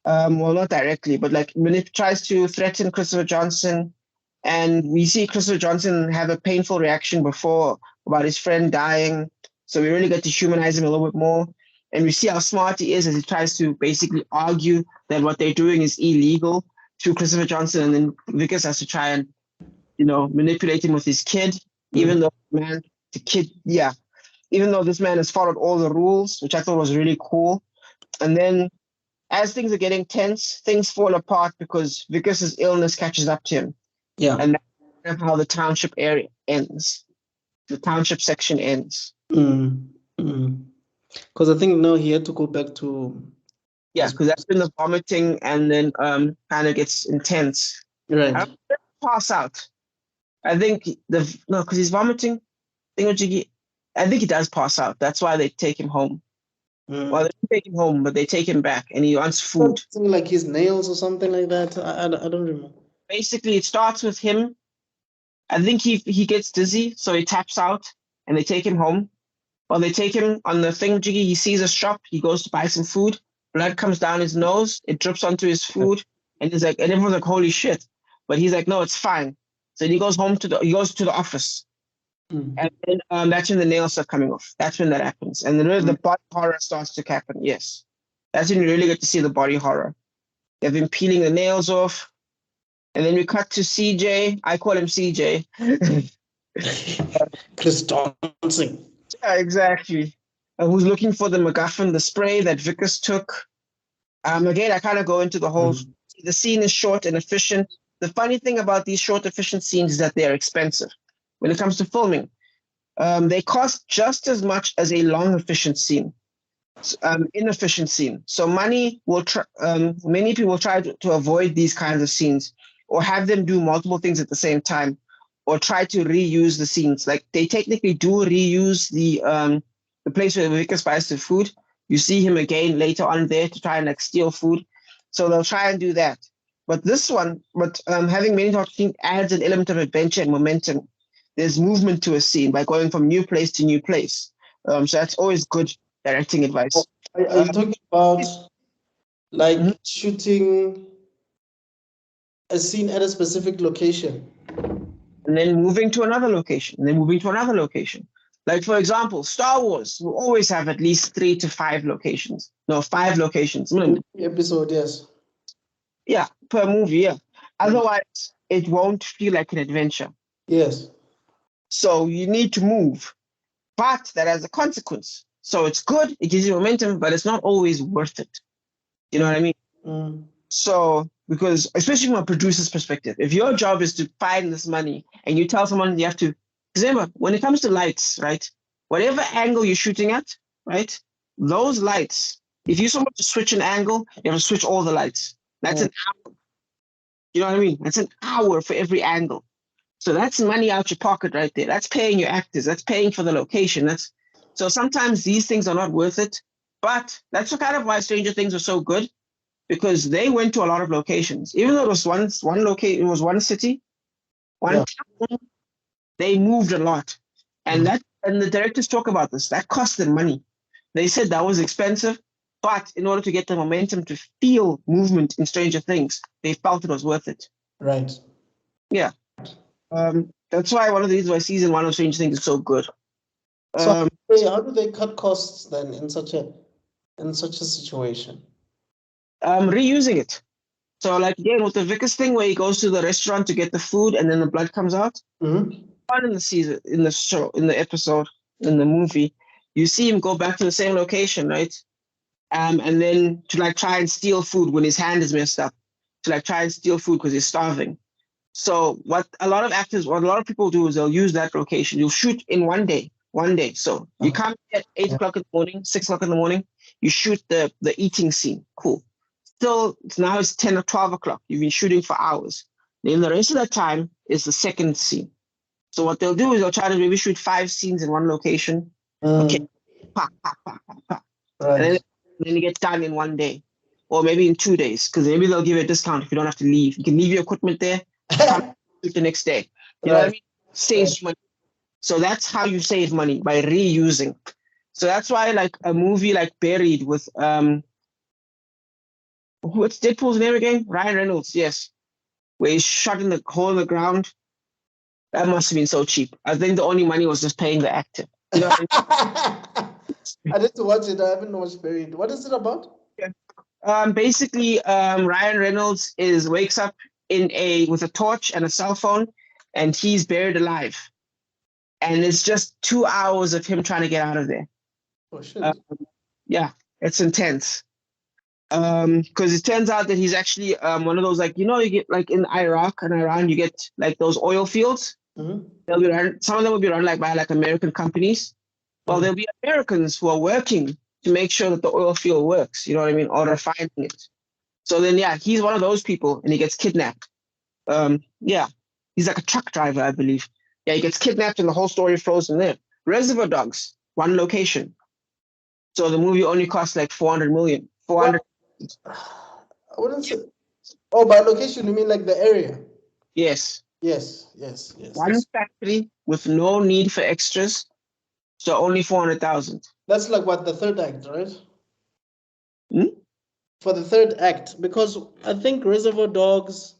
Well, not directly, but like when it tries to threaten Christopher Johnson, and we see Christopher Johnson have a painful reaction before about his friend dying. So we really get to humanize him a little bit more. And we see how smart he is as he tries to basically argue that what they're doing is illegal to Christopher Johnson. And then Vickers has to try and, manipulate him with his kid, even though even though this man has followed all the rules, which I thought was really cool. And then as things are getting tense, things fall apart because Vickers' illness catches up to him. Yeah. And that's how the township area ends. The township section ends. Because I think now he had to go back to. Yeah, because that's when the vomiting and then kind of gets intense. Right. I pass out. I think because he's vomiting. I think he does pass out. That's why they take him home. Well, they don't take him home, but they take him back, and he wants food. Something like his nails or something like that. I don't remember. Basically, it starts with him. I think he gets dizzy, so he taps out, and they take him home. Well, they take him on the thingamajiggy. He sees a shop. He goes to buy some food. Blood comes down his nose. It drips onto his food, and he's like, and everyone's like, "Holy shit!" But he's like, "No, it's fine." So he goes to the office, and then that's when the nails start coming off. That's when that happens, and then the body horror starts to happen. Yes, that's when you really get to see the body horror. They've been peeling the nails off, and then we cut to CJ. I call him CJ. Chris Johnson. Yeah, exactly. Who's looking for the MacGuffin, the spray that Vickers took. Again, I kind of go into the whole. The scene is short and efficient. The funny thing about these short, efficient scenes is that they're expensive. When it comes to filming, they cost just as much as a long, efficient scene, inefficient scene. So many people will try to avoid these kinds of scenes, or have them do multiple things at the same time, or try to reuse the scenes. Like they technically do reuse the place where Vickers buys the food. You see him again later on there to try and like steal food. So they'll try and do that. But having many talk adds an element of adventure and momentum. There's movement to a scene by going from new place to new place. So that's always good directing advice. Are you talking about like shooting a scene at a specific location? And then moving to another location, and then moving to another location. Like, for example, Star Wars will always have at least 3 to 5 locations. No, 5 locations. Episode, yes. Yeah, per movie, yeah. Otherwise, it won't feel like an adventure. Yes. So you need to move. But that has a consequence. So it's good, it gives you momentum, but it's not always worth it. You know what I mean? So, because especially from a producer's perspective, if your job is to find this money and you tell someone you have to, remember, when it comes to lights, right, whatever angle you're shooting at, right, those lights, if you someone to switch an angle, you have to switch all the lights. That's an hour. You know what I mean? That's an hour for every angle. So that's money out your pocket right there. That's paying your actors. That's paying for the location. So sometimes these things are not worth it. But that's kind of why Stranger Things was so good, because they went to a lot of locations. Even though it was one location, it was one city, one town, they moved a lot. And the directors talk about this. That cost them money. They said that was expensive, but in order to get the momentum to feel movement in Stranger Things, they felt it was worth it. Right. Yeah. That's why one of the reasons why season 1 of Stranger Things is so good. So how do they cut costs then in such a situation? reusing it. So like again with the Vickers thing where he goes to the restaurant to get the food and then the blood comes out. One in the season, in the show, in the episode, in the movie, you see him go back to the same location, right? And then to like try and steal food when his hand is messed up, to like try and steal food because he's starving. So what a lot of people do is they'll use that location. You'll shoot in one day. So you come at 8 o'clock in the morning, 6 o'clock in the morning, you shoot the eating scene. Cool. Still, now it's 10 or 12 o'clock. You've been shooting for hours. Then the rest of the time is the second scene. So what they'll do is they'll try to maybe shoot 5 scenes in one location. Okay. Pa, pa, pa, pa, pa. Right. And then you get done in one day. Or maybe in 2 days. Because maybe they'll give you a discount if you don't have to leave. You can leave your equipment there, come shoot the next day. You know what I mean? Saves money. So that's how you save money, by reusing. So that's why like a movie like Buried with what's Deadpool's name again? Ryan Reynolds, yes. Where he's shot in the hole in the ground. That must have been so cheap. I think the only money was just paying the actor. You know what I mean? I need to watch it. I haven't watched Buried. What is it about? Basically, Ryan Reynolds wakes up with a torch and a cell phone, and he's buried alive. And it's just 2 hours of him trying to get out of there. Oh shit! Yeah, it's intense. Because it turns out that he's actually one of those, like, you get like in Iraq and Iran, you get like those oil fields. They'll be run, some of them will be run like by like American companies. Well, there'll be Americans who are working to make sure that the oil field works, you know what I mean, or refining it. So then, yeah, he's one of those people, and he gets kidnapped. Yeah, he's like a truck driver, I believe. Yeah, he gets kidnapped, and the whole story flows from there. Reservoir Dogs, one location. So the movie only costs like 400 million. 400. I wouldn't say. Oh, by location, you mean like the area? Yes. Yes. One factory with no need for extras. So only 400,000. That's like what, the third act, right? For the third act, because I think Reservoir Dogs,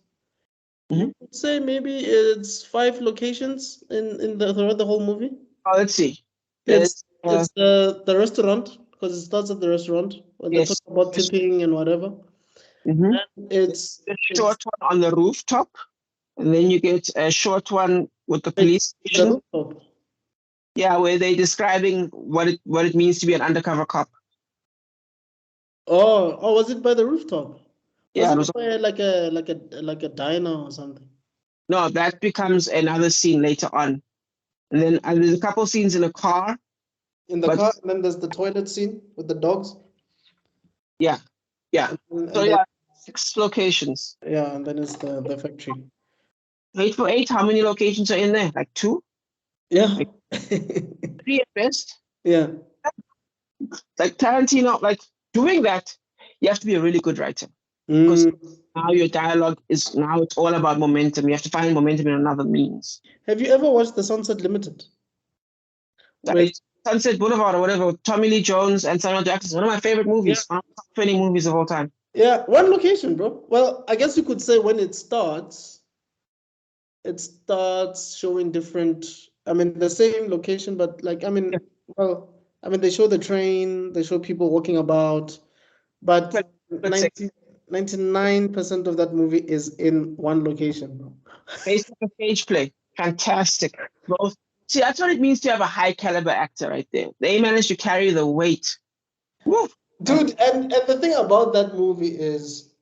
you would say maybe it's 5 locations in throughout the whole movie. Oh, let's see. It's the restaurant, because it starts at the restaurant when they talk about tipping and whatever. And it's a short one on the rooftop, and then you get a short one with the police station. Yeah, where they're describing what it means to be an undercover cop. Oh, was it by the rooftop? Yeah, was it by like a diner or something? No, that becomes another scene later on, and then there's a couple scenes in a car. In the car, and then there's the toilet scene with the dogs. Yeah. So yeah, 6 locations. Yeah, and then it's the factory. 8 for 8. How many locations are in there? Like 2? Yeah. Like 3 at best. Yeah. Like Tarantino, like doing that, you have to be a really good writer. Because now your dialogue it's all about momentum. You have to find momentum in another means. Have you ever watched The Sunset Limited? Sunset Boulevard or whatever, with Tommy Lee Jones and Samuel Jackson. One of my favorite movies. One of the top 20 movies of all time. Yeah, one location, bro. Well, I guess you could say when it starts showing different, the same location, but like, they show the train, they show people walking about, but 99% of that movie is in one location, bro. Based on a stage play. Fantastic. Both. See, that's what it means to have a high caliber actor right there. They managed to carry the weight. Woo. Dude, and the thing about that movie is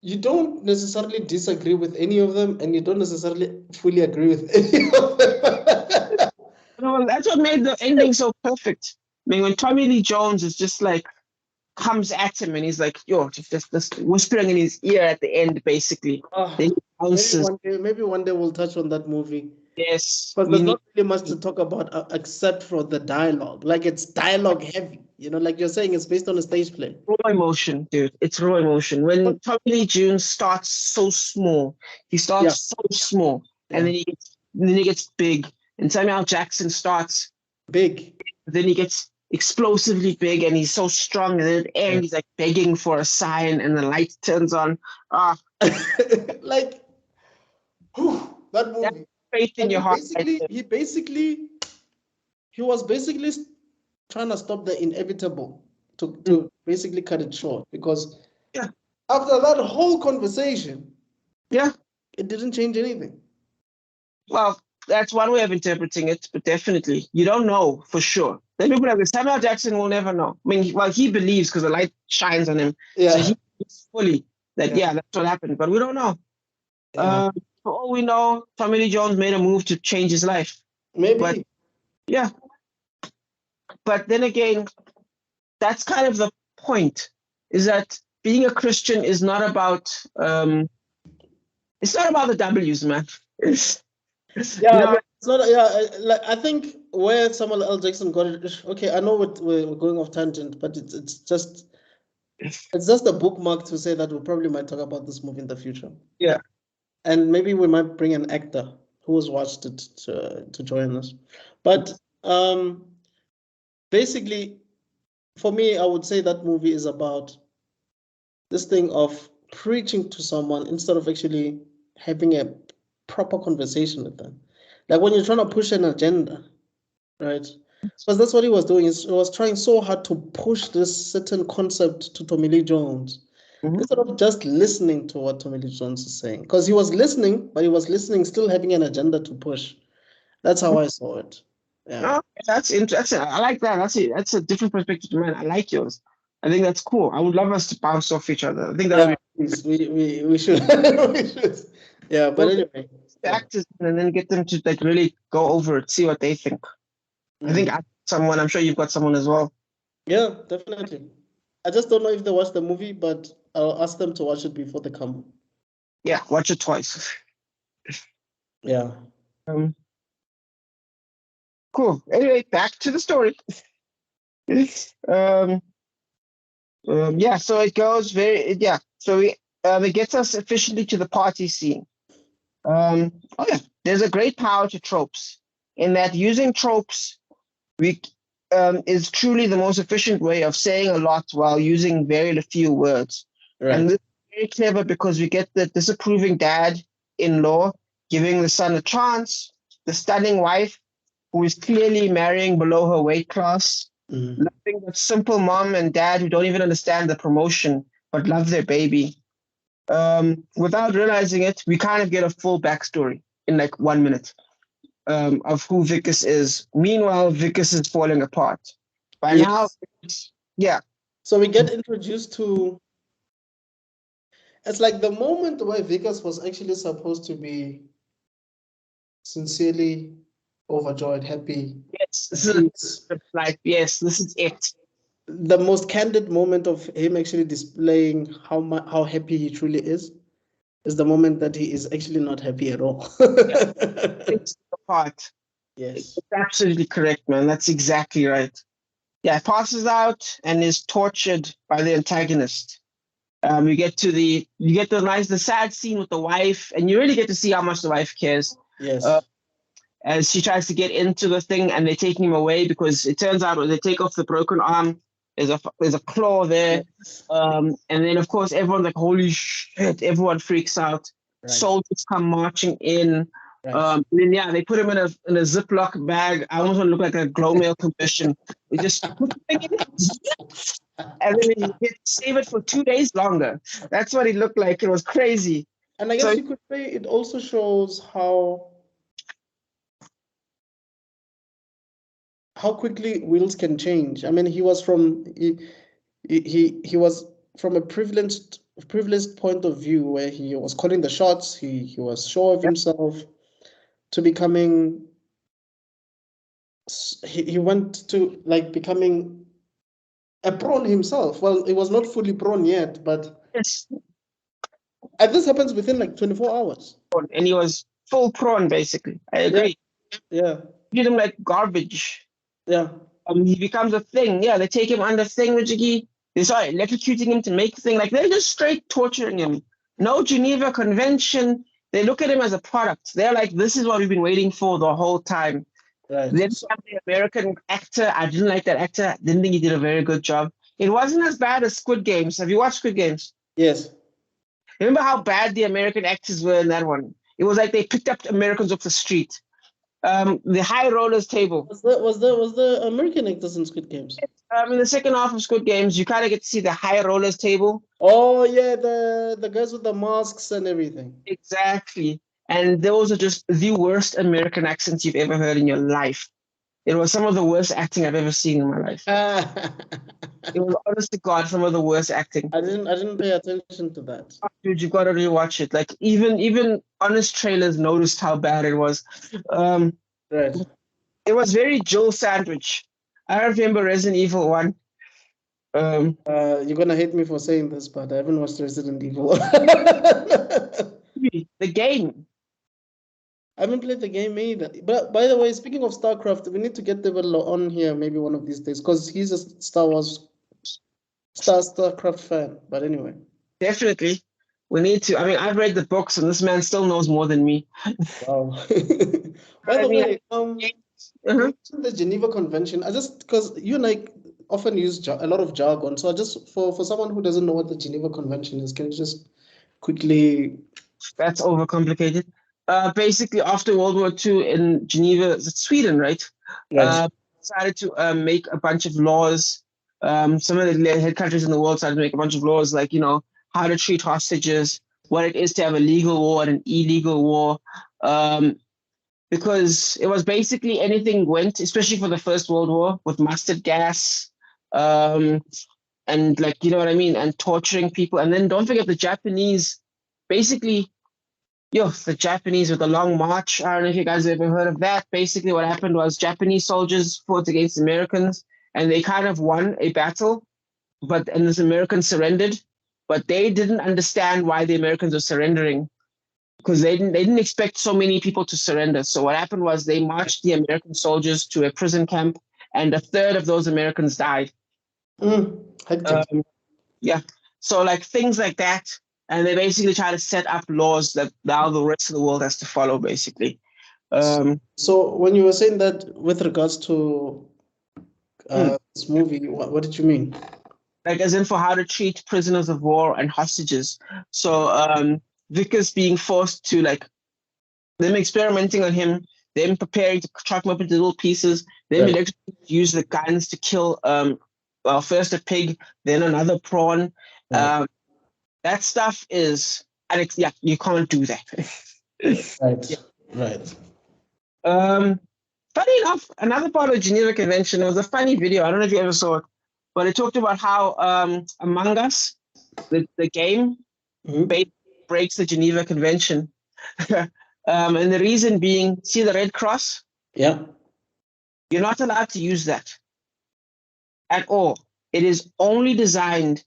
you don't necessarily disagree with any of them, and you don't necessarily fully agree with any of them. No, that's what made the ending so perfect. When Tommy Lee Jones is just like comes at him and he's like, yo, just whispering in his ear at the end, basically. Maybe one day we'll touch on that movie. Yes. Because there's not really much to talk about except for the dialogue. Like, it's dialogue heavy. Like you're saying, it's based on a stage play. Raw emotion, dude. It's raw emotion. When Tommy Lee Jones starts so small, he starts so small, and then he gets big. And Samuel Jackson starts big. Then he gets explosively big, and he's so strong. And then at the end, he's like begging for a sign, and the light turns on. Like, that movie. Faith in your heart. He was basically trying to stop the inevitable to basically cut it short, because after that whole conversation, it didn't change anything. Well, that's one way of interpreting it, but definitely you don't know for sure. Then people like Samuel Jackson will never know. I mean, well, he believes because the light shines on him, so he believes fully that that's what happened, but we don't know. For all we know, Tommy Lee Jones made a move to change his life. Maybe. But then again, that's kind of the point, is that being a Christian is not about it's not about the W's, man. It's not. Like, I think where Samuel L. Jackson got it. Okay, I know we're going off tangent, but it's just a bookmark to say that we probably might talk about this movie in the future. Yeah, and maybe we might bring an actor who has watched it to join us. But basically, for me, I would say that movie is about this thing of preaching to someone instead of actually having a proper conversation with them. Like when you're trying to push an agenda, right? Because that's what he was doing. He was trying so hard to push this certain concept to Tommy Lee Jones instead of just listening to what Tommy Lee Jones is saying. Because he was listening, but he was listening still having an agenda to push. That's how I saw it. Yeah. Oh, that's interesting. I like that. That's a different perspective, man. I like yours. I think that's cool. I would love us to bounce off each other. I think that would be we should. We should. Yeah, but anyway. Actors and then get them to like really go over it, see what they think. I think someone, I'm sure you've got someone as well. Yeah, definitely. I just don't know if they watched the movie, but I'll ask them to watch it before they come. Yeah, watch it twice. Yeah. Cool. Anyway, back to the story. So it goes so it gets us efficiently to the party scene. There's a great power to tropes, in that using tropes is truly the most efficient way of saying a lot while using very few words. Right. And this is very clever because we get the disapproving dad-in-law giving the son a chance, the stunning wife who is clearly marrying below her weight class, loving that simple mom and dad who don't even understand the promotion but love their baby. Without realizing it, we kind of get a full backstory in like 1 minute of who Vickers is. Meanwhile, Vickers is falling apart. By now, So we get introduced to. It's like the moment where Vickers was actually supposed to be sincerely overjoyed, happy. Yes, this is like, yes, this is it. The most candid moment of him actually displaying how happy he truly is the moment that he is actually not happy at all. It's the part. Yes. It's absolutely correct, man. That's exactly right. Yeah, passes out and is tortured by the antagonist. You get the sad scene with the wife, and you really get to see how much the wife cares. Yes. As she tries to get into the thing, and they take him away because it turns out when they take off the broken arm, there's a claw there. Yes. And then of course everyone's like, holy shit! Everyone freaks out. Right. Soldiers come marching in. Right. Then they put him in a Ziploc bag. I almost want to look like a glow mail commission. They just put the thing in it, and then he gets save it for 2 days longer. That's what it looked like. It was crazy. And I guess you could say it also shows how quickly wheels can change. I mean, he was from a privileged point of view where he was calling the shots. He was sure of himself, to becoming. He went to like becoming a prawn himself. Well, he was not fully prawn yet, but yes. And this happens within like 24 hours. And he was full prawn, basically. I agree. Yeah. Treat him like garbage. Yeah. He becomes a thing. Yeah, they take him under thing, Majiki. They start electrocuting him to make thing. Like, they're just straight torturing him. No Geneva Convention. They look at him as a product. They're like, this is what we've been waiting for the whole time. Right. Then the American actor. I didn't like that actor. Didn't think he did a very good job. It wasn't as bad as Squid Games. Have you watched Squid Games? Yes. Remember how bad the American actors were in that one? It was like they picked up Americans off the street. The high rollers table. Was the American actors in Squid Games? In the second half of Squid Games, you kind of get to see the high rollers table. Oh yeah, the guys with the masks and everything. Exactly. And those are just the worst American accents you've ever heard in your life. It was some of the worst acting I've ever seen in my life. It was, honest to God, some of the worst acting. I didn't pay attention to that. Dude, you gotta rewatch it. Like even honest trailers noticed how bad it was. Right. It was very Jill Sandwich. I remember Resident Evil 1. You're gonna hate me for saying this, but I haven't watched Resident Evil. The game. I haven't played the game either. But by the way, speaking of StarCraft, we need to get Devil on here maybe one of these days because he's a StarCraft fan. But anyway, Definitely. We need to. I mean, I've read the books and this man still knows more than me. wow. By the way, the Geneva Convention, I just because you and I often use a lot of jargon, so I just for someone who doesn't know what the Geneva Convention is, can you just quickly? That's overcomplicated. Basically, after World War II in Geneva, Sweden, right? Decided to make a bunch of laws. Some of the head countries in the world started to make a bunch of laws, like, you know, how to treat hostages, what it is to have a legal war and an illegal war. Because it was basically anything went, especially for the First World War, with mustard gas, and like, you know what I mean, and torturing people. And then don't forget the Japanese, basically, the Japanese with the Long March. I don't know if you guys have ever heard of that. Basically, what happened was Japanese soldiers fought against Americans, and they kind of won a battle, and the Americans surrendered, but they didn't understand why the Americans were surrendering because they didn't expect so many people to surrender. So what happened was they marched the American soldiers to a prison camp, and a third of those Americans died. Yeah. So like things like that. And they basically try to set up laws that now the rest of the world has to follow, basically. So when you were saying that with regards to this movie, what did you mean? Like as in for how to treat prisoners of war and hostages. So Vickers being forced to, like, them experimenting on him, them preparing to chop him up into little pieces, them use the guns to kill first a pig, then another prawn. That stuff is, you can't do that. Right. Funny enough, another part of the Geneva Convention, it was a funny video. I don't know if you ever saw it, but it talked about how Among Us, the game, breaks the Geneva Convention. And the reason being, see the Red Cross? Yeah. You're not allowed to use that at all. It is only designed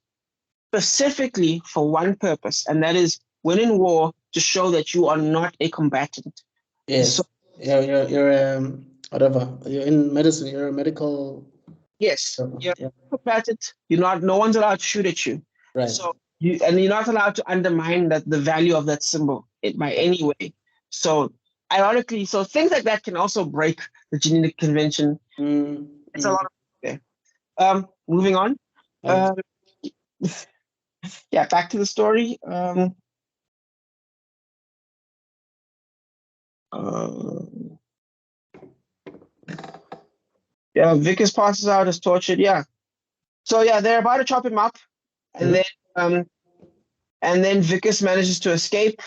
specifically for one purpose, and that is when in war to show that you are not a combatant. Yes. So, you're whatever. You're in medicine. You're a medical. Yes. You're a combatant. No one's allowed to shoot at you. Right. So you're not allowed to undermine the value of that symbol by any way. So ironically, so things like that can also break the Geneva Convention. It's a lot of there. Moving on. Yeah, back to the story. Vickers passes out, is tortured. Yeah. So yeah, they're about to chop him up, and then Vickers manages to escape.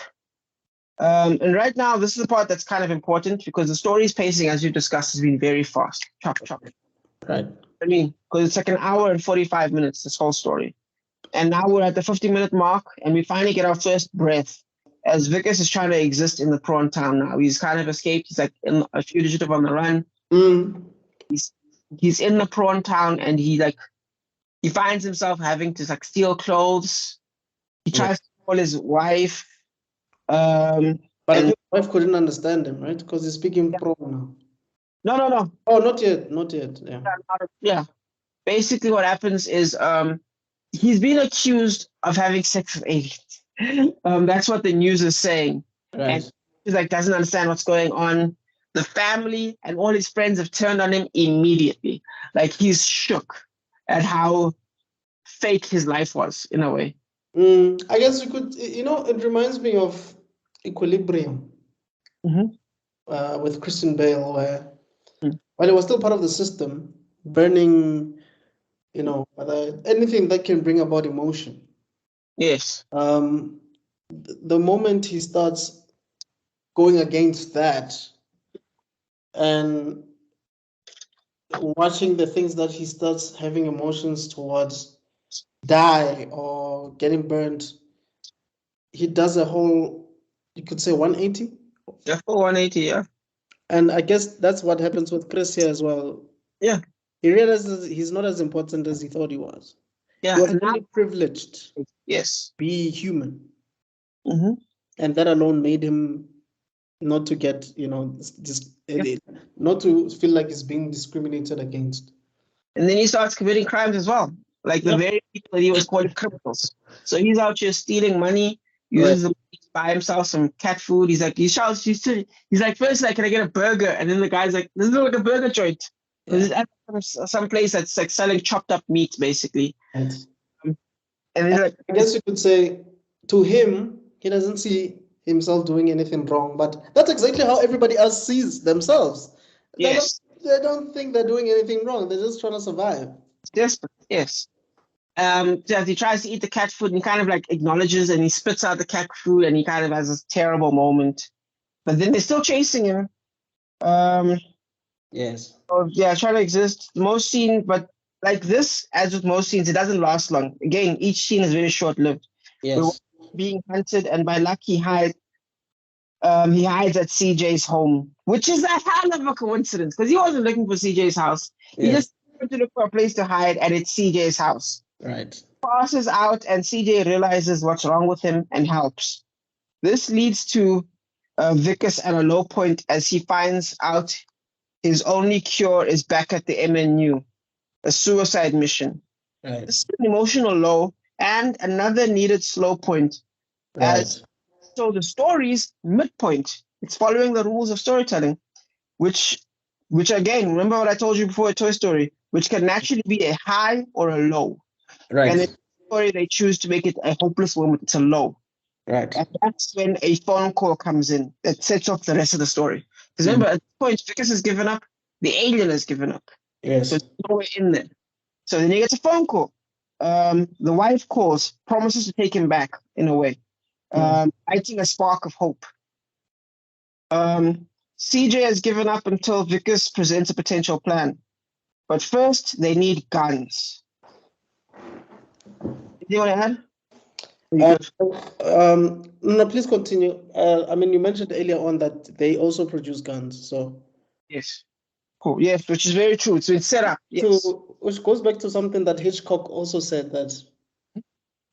And right now, this is the part that's kind of important because the story's pacing, as you discussed, has been very fast. Chop. Right. I mean, because it's like an hour and 45 minutes, this whole story. And now we're at the 50-minute mark, and we finally get our first breath as Vickers is trying to exist in the prawn town now. He's kind of escaped. He's like a fugitive on the run. He's in the prawn town, and he finds himself having to like steal clothes. He tries to call his wife. But his wife couldn't understand him, right? Because he's speaking prawn now. No. Oh, not yet. Yeah. Basically, what happens is he's been accused of having sex with aliens. That's what the news is saying. Right. And he's like doesn't understand what's going on. The family and all his friends have turned on him immediately. Like he's shook at how fake his life was in a way. I guess you could, it reminds me of Equilibrium with Christian Bale, where while he was still part of the system, burning you know, anything that can bring about emotion. Yes. The moment he starts going against that and watching the things that he starts having emotions towards die or getting burnt, he does a whole, you could say 180. Yeah, for 180, yeah. And I guess that's what happens with Chris here as well. Yeah. He realizes he's not as important as he thought he was. Yeah. He was really privileged to Yes. be human. Mm-hmm. And that alone made him not to get, you know, not to feel like he's being discriminated against. And then he starts committing crimes as well. Like the very people that he was calling criminals. So he's out here stealing money, uses the money to buy himself some cat food. He's like, he's like, first, like, can I get a burger? And then the guy's like, this is like a burger joint. This is some place that's like selling chopped up meat, basically. And then like, I guess you could say to him, he doesn't see himself doing anything wrong, but that's exactly how everybody else sees themselves. yes. They don't think they're doing anything wrong. They're just trying to survive. Desperate, yes. As he tries to eat the cat food and he kind of like acknowledges and he spits out the cat food and he kind of has this terrible moment. But then they're still chasing him. Yes. Yeah, trying to exist. Most scene, but like this, as with most scenes, it doesn't last long. Again, each scene is very short lived. Yes. We're being hunted, and by luck he hides at CJ's home, which is a hell of a coincidence because he wasn't looking for CJ's house. He just wanted to look for a place to hide, and it's CJ's house. Right. Passes out, and CJ realizes what's wrong with him and helps. This leads to Vickers at a low point as he finds out his only cure is back at the MNU, a suicide mission. Right. This is an emotional low and another needed slow point. Right. So the story's midpoint. It's following the rules of storytelling, which again, remember what I told you before, Toy Story, which can naturally be a high or a low. Right. And in the story, they choose to make it a hopeless moment. It's a low. Right. And that's when a phone call comes in that sets off the rest of the story. Because remember, at this point, Vickers has given up, the alien has given up. Yes. So there's nowhere in there. So then he gets a phone call. The wife calls, promises to take him back in a way, lighting a spark of hope. CJ has given up until Vickers presents a potential plan. But first, they need guns. Do you want to add? No, please continue. I mean, you mentioned earlier on that they also produce guns, so. Yes. Cool. Yes, which is very true. It's been set up. Yes. Which goes back to something that Hitchcock also said that,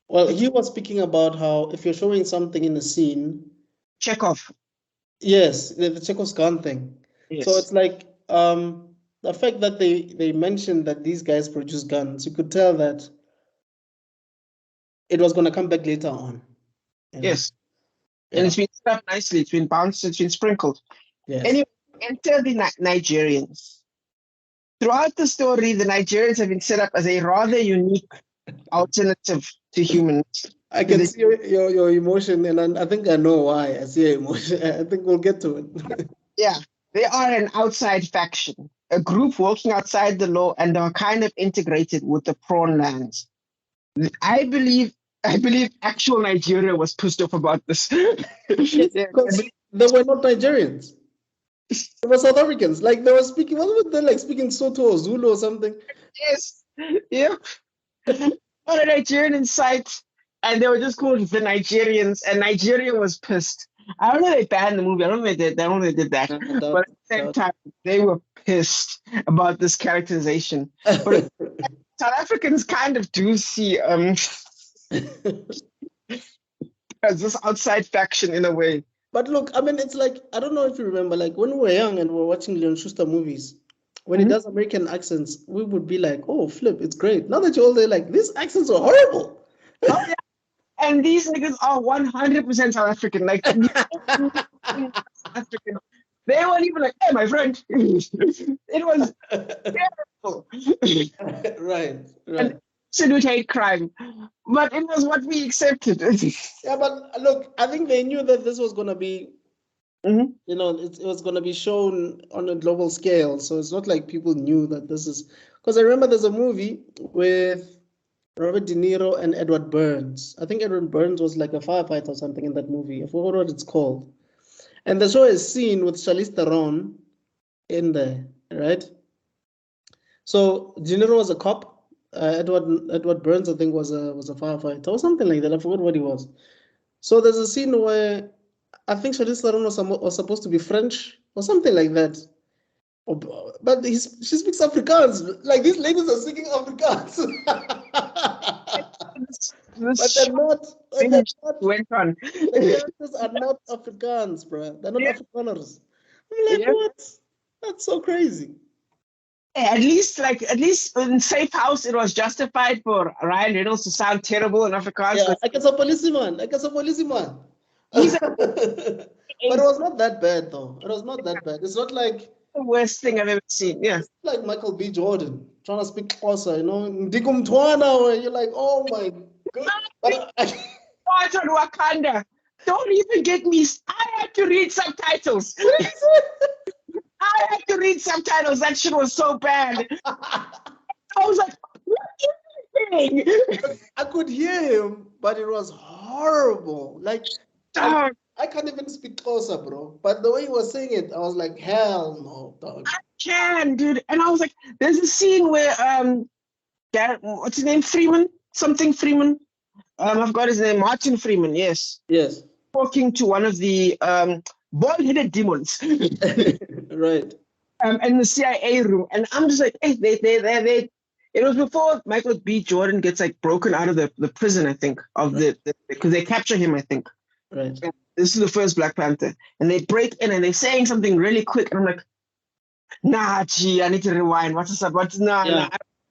well, he was speaking about how if you're showing something in a scene. Chekhov. Yes, the Chekhov's gun thing. Yes. So it's like the fact that they mentioned that these guys produce guns, you could tell that it was going to come back later on. Yes. And it's been set up nicely. It's been bounced. It's been sprinkled. Yes. Anyway, enter the Nigerians. Throughout the story, the Nigerians have been set up as a rather unique alternative to humans. I can see your emotion, and I think I know why I see your emotion. I think we'll get to it. Yeah, they are an outside faction, a group working outside the law and are kind of integrated with the prawn lands. I believe actual Nigeria was pissed off about this. Yes, because they were not Nigerians. They were South Africans. Like they were speaking, wasn't they like speaking Soto or Zulu or something? Yes. Yep. Not a Nigerian in sight. And they were just called the Nigerians, and Nigeria was pissed. I don't know they banned the movie. I don't know they did that. But at the same time, they were pissed about this characterization. But South Africans kind of do see as this outside faction in a way. But look, I mean, it's like, I don't know if you remember, like when we were young and we were watching Leon Schuster movies, when he does American accents, we would be like, oh, flip, it's great. Now that you're all there, like, these accents are horrible. Oh, yeah. And these niggas are 100% South African. Like, South African. They weren't even like, hey, my friend. It was terrible. Right. And absolute hate crime. But it was what we accepted. Yeah, but look, I think they knew that this was going to be, you know, it was going to be shown on a global scale. So it's not like people knew that this is, Because I remember there's a movie with Robert De Niro and Edward Burns. I think Edward Burns was like a firefighter or something in that movie. I forgot what it's called. And the show is seen with Charlize Theron in there, right? So De Niro was a cop. Edward Burns, I think, was a firefighter or something like that. I forgot what he was. So there's a scene where I think Charlize Theron was supposed to be French or something like that. But she speaks Afrikaans. Like these ladies are speaking Afrikaans. But they're not. Went on. The characters are not Afrikaans, bro. They're not Afrikaners. I'm like, what? That's so crazy. At least in Safe House, it was justified for Ryan Reynolds to sound terrible in Afrikaans. Yeah, I guess a policeman. But it was not that bad, though. It was not that bad. It's not like the worst thing I've ever seen. Yeah. It's like Michael B. Jordan trying to speak Xhosa, you know, Ndikumtwana, where you're like, oh my god. But on Wakanda. Don't even get me. I had to read subtitles. I had to read subtitles. That shit was so bad. I was like, what is he saying? I could hear him, but it was horrible. Like, I can't even speak Xhosa, bro. But the way he was saying it, I was like, hell no, dog. I can, dude. And I was like, there's a scene where what's his name? Freeman? Something Freeman. I've got his name, Martin Freeman, yes. Yes. Talking to one of the bald-headed demons. Right. In the CIA room. And I'm just like, hey, they it was before Michael B. Jordan gets like broken out of the prison, I think, of because they capture him, I think. Right. And this is the first Black Panther. And they break in and they're saying something really quick. And I'm like, nah, gee, I need to rewind. What's up? Nah.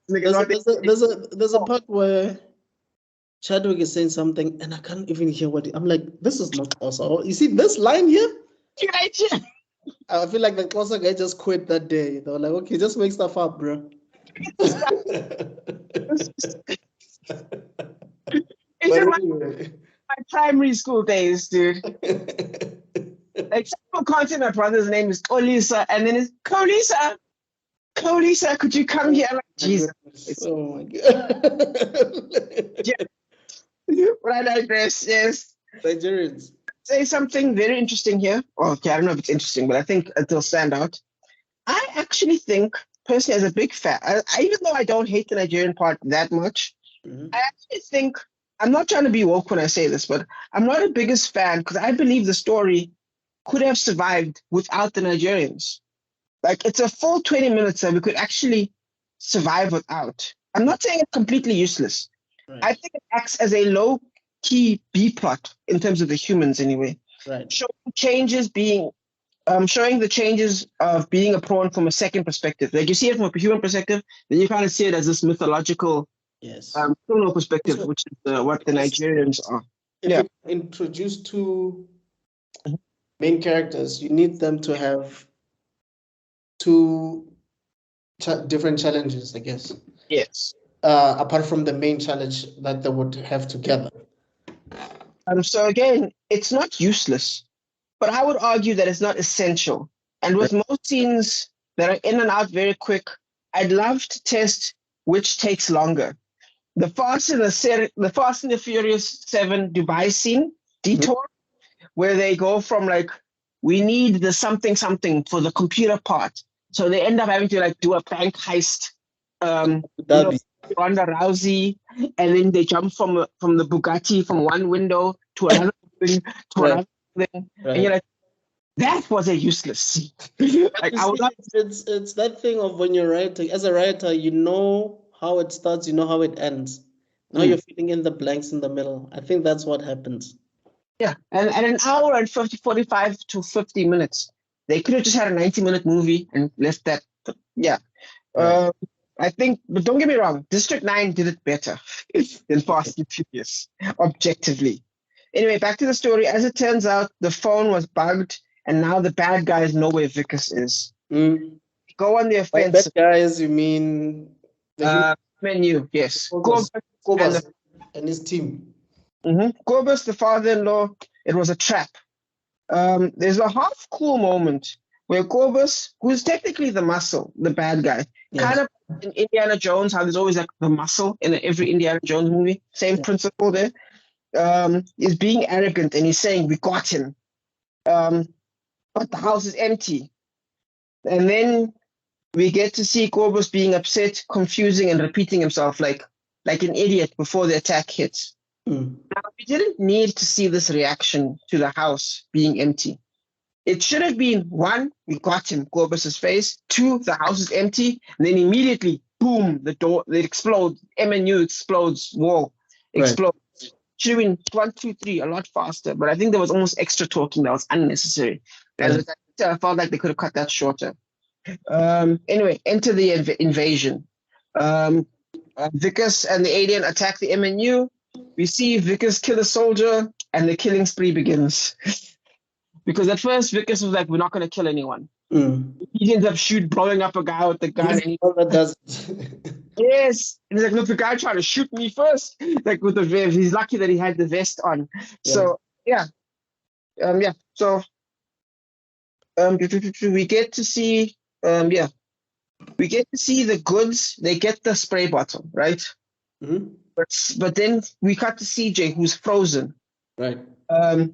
There's a part where Chadwick is saying something and I can't even hear I'm like, this is not Xhosa. You see this line here? Right here. I feel like the Xhosa guy just quit that day. They were like, okay, just make stuff up, bro. Anyway. My primary school days, dude. Like, someone can't say my brother's name is Kolisa, and then it's Kolisa. Kolisa, could you come here? I'm like, Jesus. Oh my god. Yeah. But I digress, yes. Nigerians. Say something very interesting here. Oh, okay, I don't know if it's interesting, but I think it'll stand out. I actually think, personally, as a big fan, even though I don't hate the Nigerian part that much, I actually think, I'm not trying to be woke when I say this, but I'm not the biggest fan because I believe the story could have survived without the Nigerians. Like, it's a full 20 minutes that we could actually survive without. I'm not saying it's completely useless. Right. I think it acts as a low-key B-plot in terms of the humans anyway. Right. Showing the changes of being a prawn from a second perspective. Like, you see it from a human perspective, then you kind of see it as this mythological criminal perspective, which is what the Nigerians are. If you introduce two main characters, you need them to have two different challenges, I guess. Yes. Apart from the main challenge that they would have together. So again, it's not useless, but I would argue that it's not essential. And with most scenes that are in and out very quick, I'd love to test which takes longer. The Fast and the Furious 7 Dubai scene, detour, where they go from like, we need the something for the computer part. So they end up having to like do a bank heist. Ronda Rousey, and then they jump from the Bugatti from one window to another thing to another thing. And you're like, that was a useless scene. Like, it's that thing of when you're writing, as a writer, you know how it starts, you know how it ends. Now you're filling in the blanks in the middle. I think that's what happens. Yeah, and an hour and 45 to 50 minutes. They could have just had a 90-minute movie and left that. Yeah. I think, but don't get me wrong, District 9 did it better than Fast and Furious, objectively. Anyway, back to the story. As it turns out, the phone was bugged, and now the bad guys know where Vickers is. Go on the offensive. By bad guys, you mean the menu? Yes. Kobus and his team. Kobus, the father-in-law, it was a trap. There's a half cool moment where Corbus, who's technically the muscle, the bad guy, kind of in Indiana Jones, how there's always like the muscle in every Indiana Jones movie, same principle there, is being arrogant and he's saying, we got him, but the house is empty. And then we get to see Corbus being upset, confusing, and repeating himself like an idiot before the attack hits. Now, we didn't need to see this reaction to the house being empty. It should have been, 1, we got him, Corbus's face. 2, the house is empty. And then immediately, boom, the door, it explodes. MNU explodes, wall explodes. Should have been 1, 2, 3, a lot faster. But I think there was almost extra talking that was unnecessary. I felt like they could have cut that shorter. Anyway, enter the invasion. Vickers and the alien attack the MNU. We see Vickers kill a soldier, and the killing spree begins. Because at first, Vickers was like, we're not going to kill anyone. He ends up blowing up a guy with the gun. And does yes. And he's like, look, the guy tried to shoot me first. Like with the vest. He's lucky that he had the vest on. So, So, we get to see, we get to see the goods. They get the spray bottle, right? But then we cut to CJ, who's frozen. Right.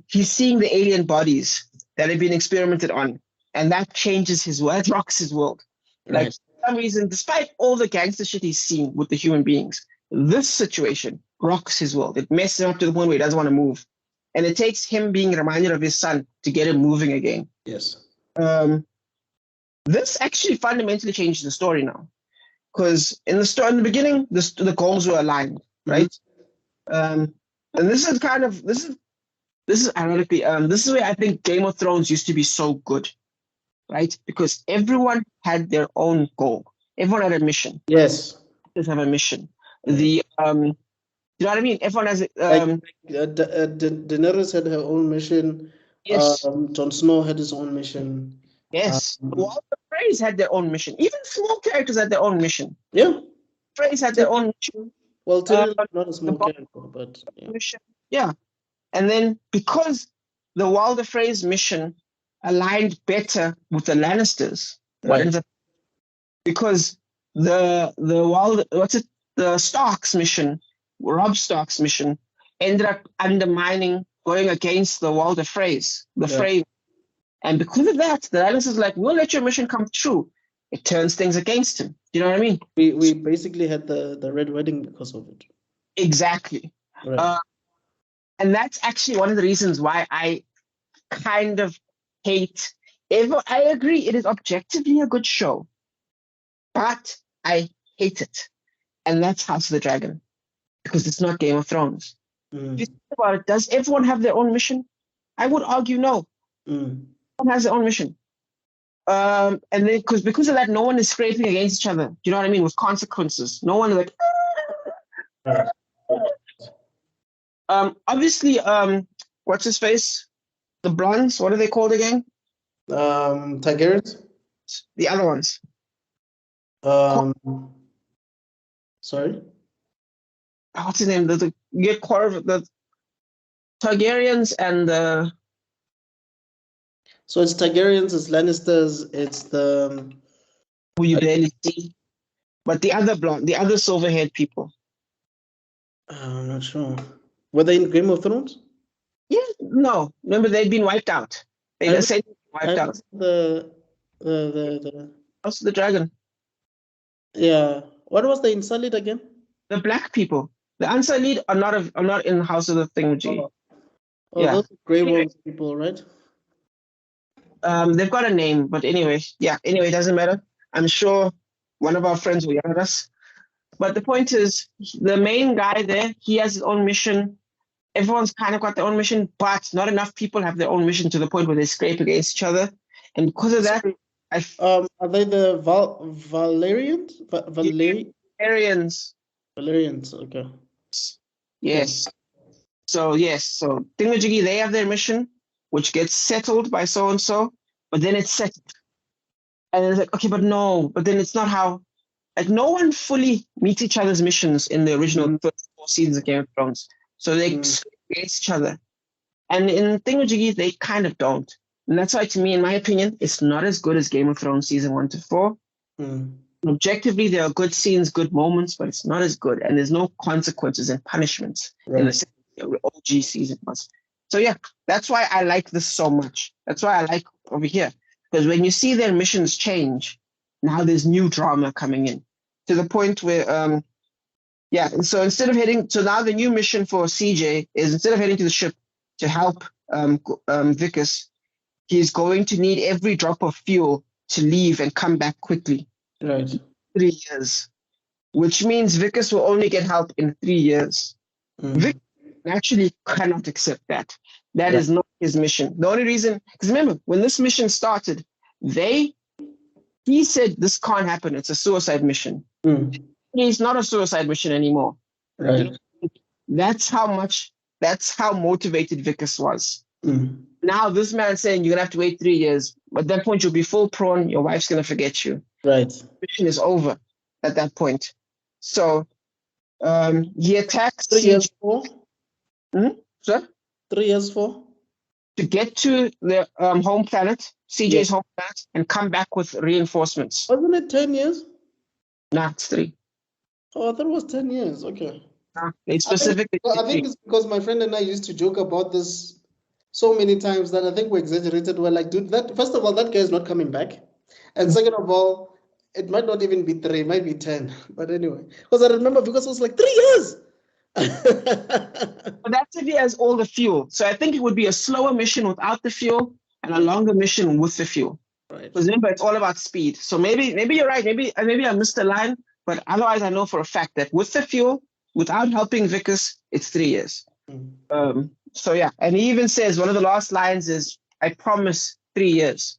He's seeing the alien bodies that have been experimented on, and that changes his world, rocks his world. Like, for some reason, despite all the gangster shit he's seen with the human beings, this situation rocks his world. It messes him up to the point where he doesn't want to move. And it takes him being reminded of his son to get him moving again. Yes. This actually fundamentally changes the story now. Because in the beginning, the goals were aligned, right? And this is ironically, this is where I think Game of Thrones used to be so good, right? Because everyone had their own goal. Everyone had a mission. Yes. Just have a mission. You know what I mean? Everyone has Daenerys had her own mission. Yes. Jon Snow had his own mission. Yes. All the Freys had their own mission. Even small characters had their own mission. Yeah. Freys had their own mission. Well, Tyrion not a small character, but mission. Yeah. And then because the Walder Frey's mission aligned better with the Lannisters, because the Stark's mission, Robb Stark's mission, ended up undermining, going against the Walder Freys, Frey. And because of that, the Lannisters like, we'll let your mission come true. It turns things against him. Do you know what I mean? We basically had the Red Wedding because of it. Exactly. Right. And that's actually one of the reasons why I kind of hate. I agree, it is objectively a good show, but I hate it. And that's House of the Dragon, because it's not Game of Thrones. If you think about it, does everyone have their own mission? I would argue no. Everyone has their own mission. And then because of that, no one is scraping against each other. Do you know what I mean? With consequences. No one is like. Obviously, what's his face? The Blondes. What are they called again? Targaryens. The other ones. Sorry. What's his name? The Targaryens and the. So it's Targaryens, it's Lannisters, it's the. Who you barely see, but the other silver-haired people. I'm not sure. Were they in Game of Thrones? Yeah, no. Remember, they'd been wiped out. They said wiped out. The House of the Dragon. Yeah. What was the Unsullied again? The black people. The Unsullied are not in the House of the Thingamajig. Those Grey Wolves people, right? They've got a name, but anyway, it doesn't matter. I'm sure one of our friends will yell at us. But the point is, the main guy there, he has his own mission. Everyone's kind of got their own mission, but not enough people have their own mission to the point where they scrape against each other. And because of that, are they the Valerians? Valerians. Valerians, okay. Yes. So Thingamajigi, they have their mission, which gets settled by so and so, but then it's settled. And it's like, okay, but then it's not how. Like, no one fully meets each other's missions in the original first 4 seasons of Game of Thrones. So they scrape against each other. And in Thingamajigi, they kind of don't. And that's why, to me, in my opinion, it's not as good as Game of Thrones season 1 to 4. Objectively, there are good scenes, good moments, but it's not as good. And there's no consequences and punishments in the OG season was. So yeah, that's why I like this so much. That's why I like over here. Because when you see their missions change, now there's new drama coming in. To the point where, so instead of now the new mission for CJ is, instead of heading to the ship to help Vicus, he's going to need every drop of fuel to leave and come back quickly. Right. 3 years. Which means Vicus will only get help in 3 years. Vicus actually cannot accept that. That is not his mission. The only reason, because remember, when this mission started, he said this can't happen. It's a suicide mission. It's not a suicide mission anymore. Right. You know, that's how motivated Vicus was. Now this man's saying you're gonna have to wait 3 years. At that point, you'll be full prawn. Your wife's gonna forget you. Right. The mission is over at that point. So he attacks 3 years for? Sir? 3 years for? To get to the home planet, CJ's home planet, and come back with reinforcements. Wasn't it 10 years? Nah, it's 3. Oh, I thought it was 10 years. Okay. It's specifically. I think it's because my friend and I used to joke about this so many times that I think we exaggerated. We're like, dude, first of all, that guy is not coming back. And second of all, it might not even be 3, it might be 10. But anyway, because I remember because it was like 3 years. But that's if he has all the fuel. So I think it would be a slower mission without the fuel and a longer mission with the fuel. Right. Because remember, it's all about speed. So maybe you're right. Maybe I missed the line. But otherwise, I know for a fact that with the fuel, without helping Vicus, it's 3 years. So yeah, and he even says one of the last lines is, "I promise 3 years."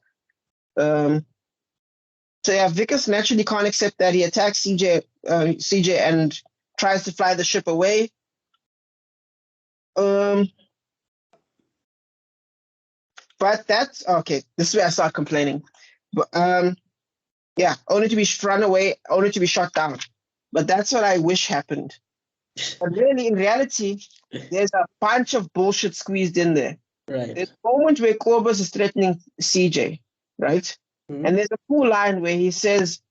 So yeah, Vicus naturally can't accept that. He attacks CJ and tries to fly the ship away. But that's okay. This is where I start complaining. But yeah, only to be run away, only to be shot down. But that's what I wish happened. But really, in reality, there's a bunch of bullshit squeezed in there. Right. There's a moment where Corbus is threatening CJ, right? And there's a cool line where he says,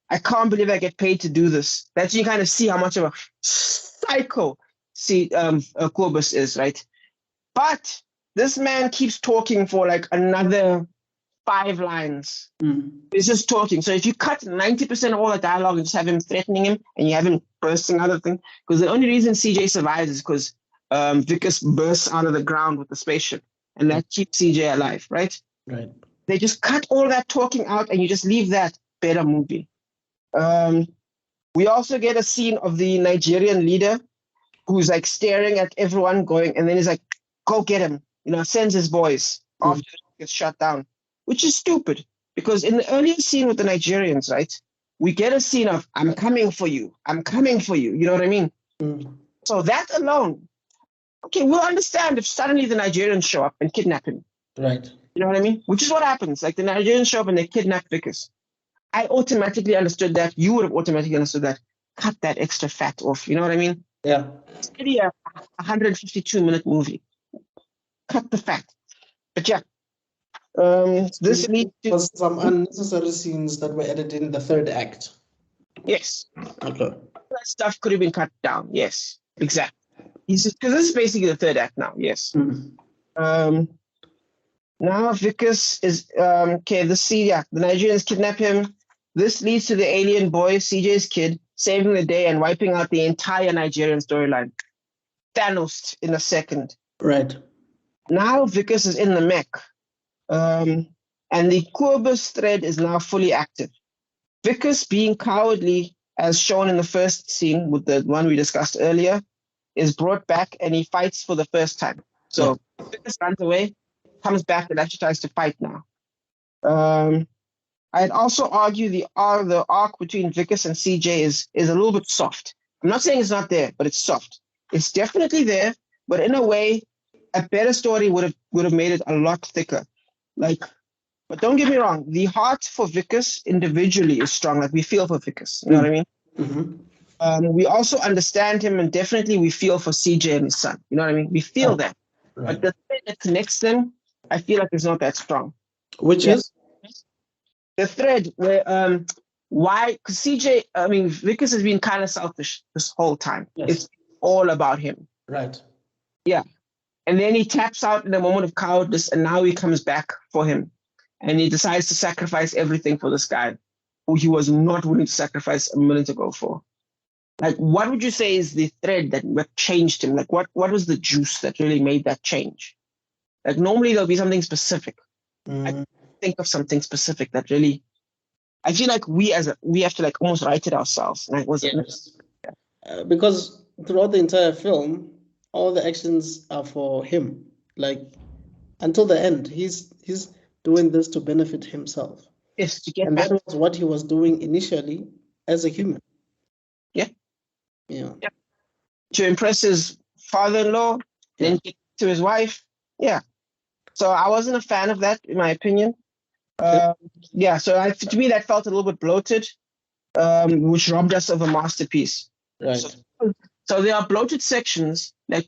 "I can't believe I get paid to do this." That's when you kind of see how much of a psycho Corbus is, right? But this man keeps talking for like another 5 lines. He's just talking. So if you cut 90% of all the dialogue and just have him threatening him and you have him bursting out of the thing, because the only reason CJ survives is because Vicus bursts out of the ground with the spaceship, and that keeps CJ alive, right? Right. They just cut all that talking out and you just leave that. Better movie. We also get a scene of the Nigerian leader who's like staring at everyone going, and then he's like, "Go get him," sends his boys after he gets shut down, which is stupid because in the earlier scene with the Nigerians, right, we get a scene of, "I'm coming for you, I'm coming for you," you know what I mean? So that alone, okay, we'll understand if suddenly the Nigerians show up and kidnap him. Right. You know what I mean? Which is what happens. Like the Nigerians show up and they kidnap Vicus. I automatically understood that. You would have automatically understood that. Cut that extra fat off. You know what I mean? Yeah. It's really a 152-minute movie. Cut the fat. But yeah. This leads to some unnecessary scenes that were added in the 3rd act. Yes. Okay. That stuff could have been cut down. Yes. Exactly. Because this is basically the 3rd act now. Yes. Now Vicus is the Nigerians kidnap him. This leads to the alien boy, CJ's kid, saving the day and wiping out the entire Nigerian storyline. Thanos in a second. Right. Now Vicus is in the mech. And the Corbus thread is now fully active. Vicus, being cowardly, as shown in the first scene with the one we discussed earlier, is brought back and he fights for the first time. So Vicus runs away, comes back and actually tries to fight now. I'd also argue the arc between Vicus and CJ is a little bit soft. I'm not saying it's not there, but it's soft. It's definitely there, but in a way, a better story would have made it a lot thicker. But don't get me wrong, the heart for Vicus individually is strong. Like we feel for Vicus, you know what I mean? We also understand him, and definitely we feel for CJ and his son. You know what I mean? We feel that. Right. But the thing that connects them I feel like it's not that strong. Which is the thread where why? Because Vickers has been kind of selfish this whole time. Yes. It's all about him. Right. Yeah. And then he taps out in a moment of cowardice, and now he comes back for him. And he decides to sacrifice everything for this guy who he was not willing to sacrifice a minute ago for. Like, what would you say is the thread that changed him? Like, what was the juice that really made that change? Like, normally there'll be something specific. I think of something specific that really, I feel like we have to like almost write it ourselves. Like, because throughout the entire film, all the actions are for him. Like, until the end, he's doing this to benefit himself. Yes, to get and back. That was what he was doing initially as a human. Yeah. Yeah. To impress his father-in-law, then get to his wife. Yeah. So I wasn't a fan of that, in my opinion. So to me, that felt a little bit bloated, which robbed us of a masterpiece. Right. So there are bloated sections that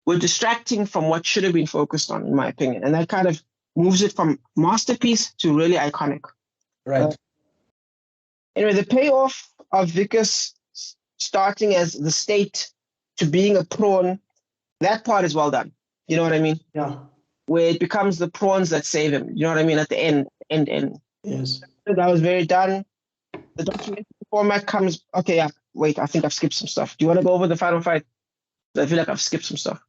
were distracting from what should have been focused on, in my opinion. And that kind of moves it from masterpiece to really iconic. Right. Anyway, the payoff of Vickers starting as the state to being a pawn, that part is well done. You know what I mean? Yeah. Where it becomes the prawns that save him. You know what I mean? At the end. Yes. That was very done. The documentary format comes. Okay, yeah. Wait, I think I've skipped some stuff. Do you want to go over the final fight? I feel like I've skipped some stuff.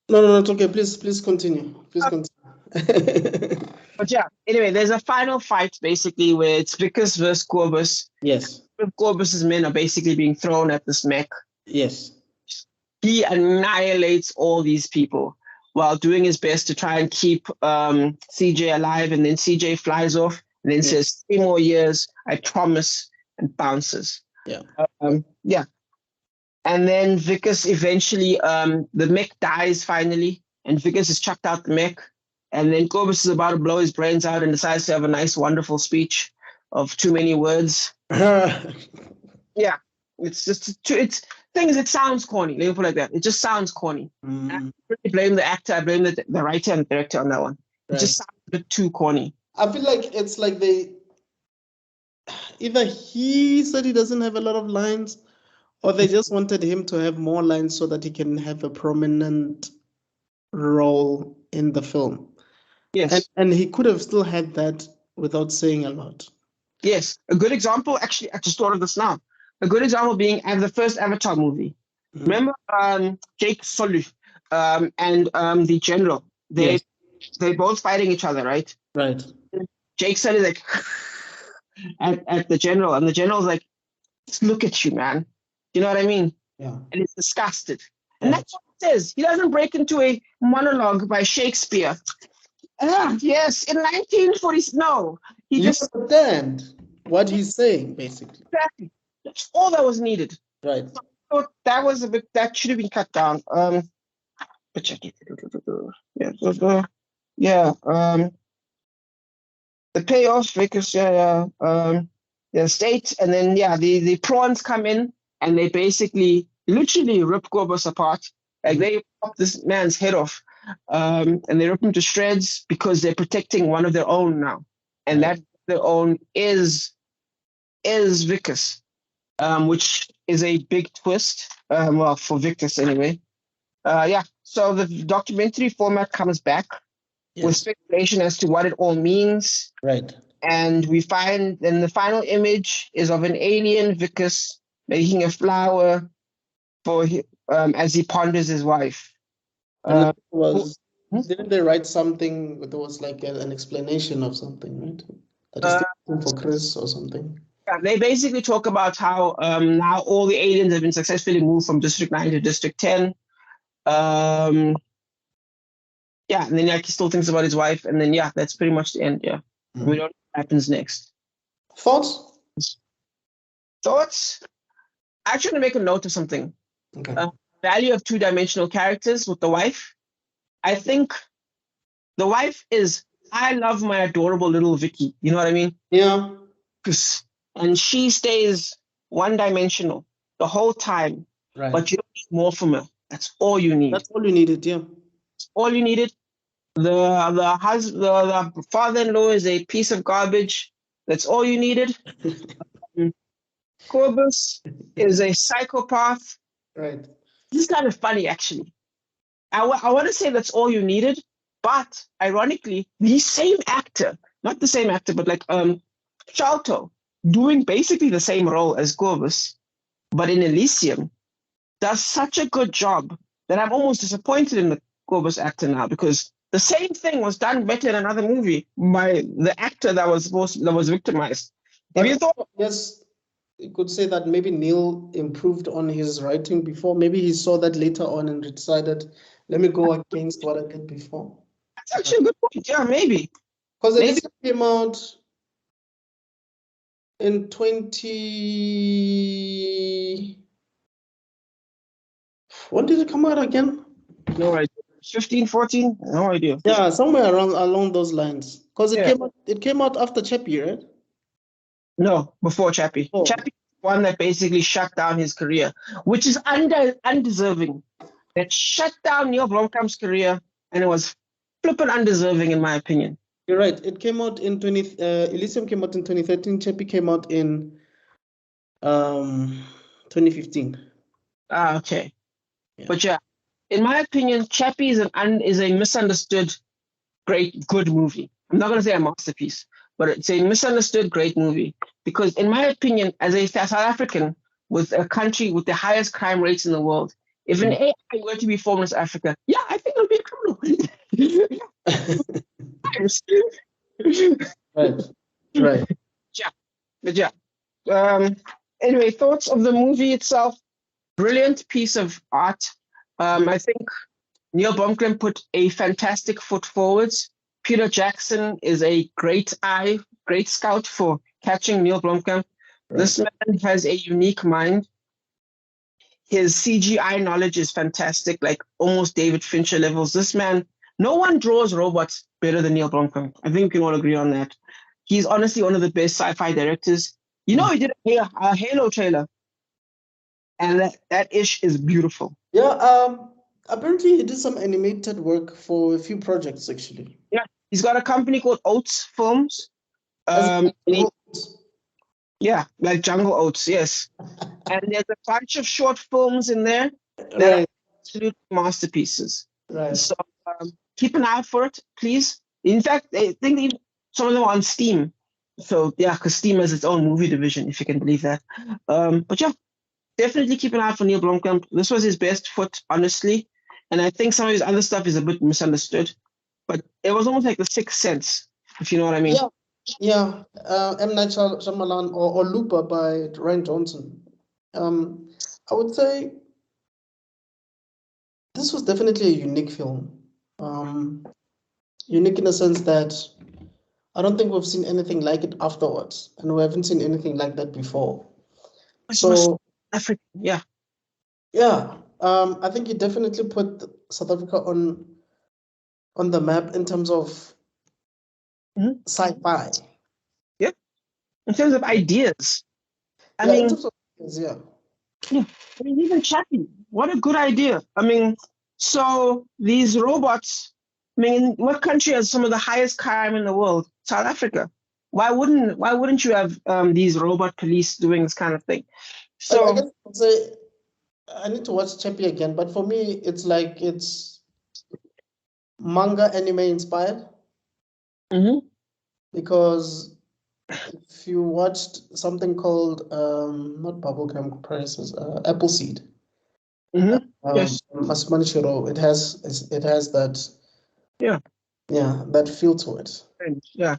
No, it's okay. Please continue. Continue. But yeah, anyway, there's a final fight basically where it's Vickers versus Corbus. Yes. Corbus's men are basically being thrown at this mech. Yes. He annihilates all these people while doing his best to try and keep CJ alive, and then CJ flies off and then says 3 more years, I promise, and bounces. Yeah. And then Vickers eventually, the mech dies finally, and Vickers is chucked out the mech. And then Corbus is about to blow his brains out and decides to have a nice, wonderful speech of too many words. Yeah, it's just it sounds corny. Let me put it like that. It just sounds corny. I really blame the actor. I blame the writer and director on that one. It just sounds a bit too corny. I feel like it's like either he said he doesn't have a lot of lines, or they just wanted him to have more lines so that he can have a prominent role in the film. Yes. And he could have still had that without saying a lot. Yes. A good example, actually, I just thought of this now. A good example being the first Avatar movie. Remember Jake Sully and the general? They're both fighting each other, right? Right. Jake Sully's like at the general, and the general's like, just look at you, man. You know what I mean? Yeah. And it's disgusted. And that's what it says. He doesn't break into a monologue by Shakespeare. Yes, in 1940s. No, he just understand what he's saying, basically. Exactly. That's all that was needed. Right. So that should have been cut down. But check it. The payoff because state, and then the prawns come in and they basically literally rip Corbus apart. Like they pop this man's head off. And they rip him to shreds because they're protecting one of their own now, and that their own is Vickers, which is a big twist. Well, for Vickers anyway. So the documentary format comes back with speculation as to what it all means. Right. And we find then the final image is of an alien Vickers making a flower for as he ponders his wife. Didn't they write something? There was like an explanation of something, right? That is still for Chris or something. They basically talk about how now all the aliens have been successfully moved from District 9 to District 10. And then he still thinks about his wife, and then that's pretty much the end. Yeah, we don't know what happens next. Thoughts? I actually want to make a note of something. Okay. Value of 2-dimensional characters with the wife. I think the wife is, I love my adorable little Vicky. You know what I mean? Yeah. And she stays 1-dimensional the whole time. Right. But you don't need more from her. That's all you need. That's all you needed, yeah. All you needed. The father-in-law is a piece of garbage. That's all you needed. Corbus is a psychopath. Right. This is kind of funny, actually. I want to say that's all you needed, but ironically, the same actor, not the same actor, but like Shalto, doing basically the same role as Corbus, but in Elysium, does such a good job that I'm almost disappointed in the Corbus actor now, because the same thing was done better in another movie by the actor that was victimized. Have you thought? Yes, you could say that maybe Neil improved on his writing before. Maybe he saw that later on and decided, let me go against what I did before. That's actually a good point. Yeah, maybe. Because it came out in 20. When did it come out again? No idea. 15, 14? No idea. Yeah, somewhere along those lines. Because it came out after Chappie, right? No, before Chappie. Oh. Chappie one that basically shut down his career, which is undeserving. That shut down Neil Blomkamp's career, and it was flippin' undeserving in my opinion. You're right. It came out in Elysium came out in 2013. Chappie came out in 2015. Okay. Yeah. But yeah, in my opinion, Chappie is a misunderstood good movie. I'm not going to say a masterpiece, but it's a misunderstood great movie. Because in my opinion, as a South African with a country with the highest crime rates in the world, if an AI were to be formed in South Africa, yeah, I think it would be a criminal. Right. Yeah. But yeah. Anyway, thoughts of the movie itself. Brilliant piece of art. I think Neil Blomkamp put a fantastic foot forwards. Peter Jackson is a great scout for catching Neil Blomkamp. Right. This man has a unique mind. His CGI knowledge is fantastic, like almost David Fincher levels. This man, no one draws robots better than Neil Blomkamp. I think we can all agree on that. He's honestly one of the best sci-fi directors. You know, he did a Halo trailer, and that ish is beautiful. Yeah. Apparently, he did some animated work for a few projects, actually. Yeah, he's got a company called Oats Films. Yeah, like Jungle Oats, yes. And there's a bunch of short films in there that are absolute masterpieces. Right. So keep an eye out for it, please. In fact, I think some of them are on Steam. So yeah, because Steam has its own movie division, if you can believe that. But yeah, definitely keep an eye out for Neil Blomkamp. This was his best foot, honestly. And I think some of his other stuff is a bit misunderstood. But it was almost like The Sixth Sense, if you know what I mean. Yeah. M. Night Shyamalan or Looper by Rian Johnson. I would say this was definitely a unique film. Unique in the sense that I don't think we've seen anything like it afterwards, and we haven't seen anything like that before. So, Africa, yeah. Yeah, I think it definitely put South Africa on the map in terms of sci-fi. Yeah, in terms of ideas. I mean, in terms of ideas, yeah. I mean, even Chappie, what a good idea. I mean, so these robots, I mean, what country has some of the highest crime in the world? South Africa. Why wouldn't you have these robot police doing this kind of thing? So I guess I'd say I need to watch Chappie again, but for me, it's like it's manga anime inspired. Because if you watched something called not Bubblegum Princess, Appleseed. Yes. Masumani Shiro, it has that. Yeah. Yeah, that feel to it. Yeah.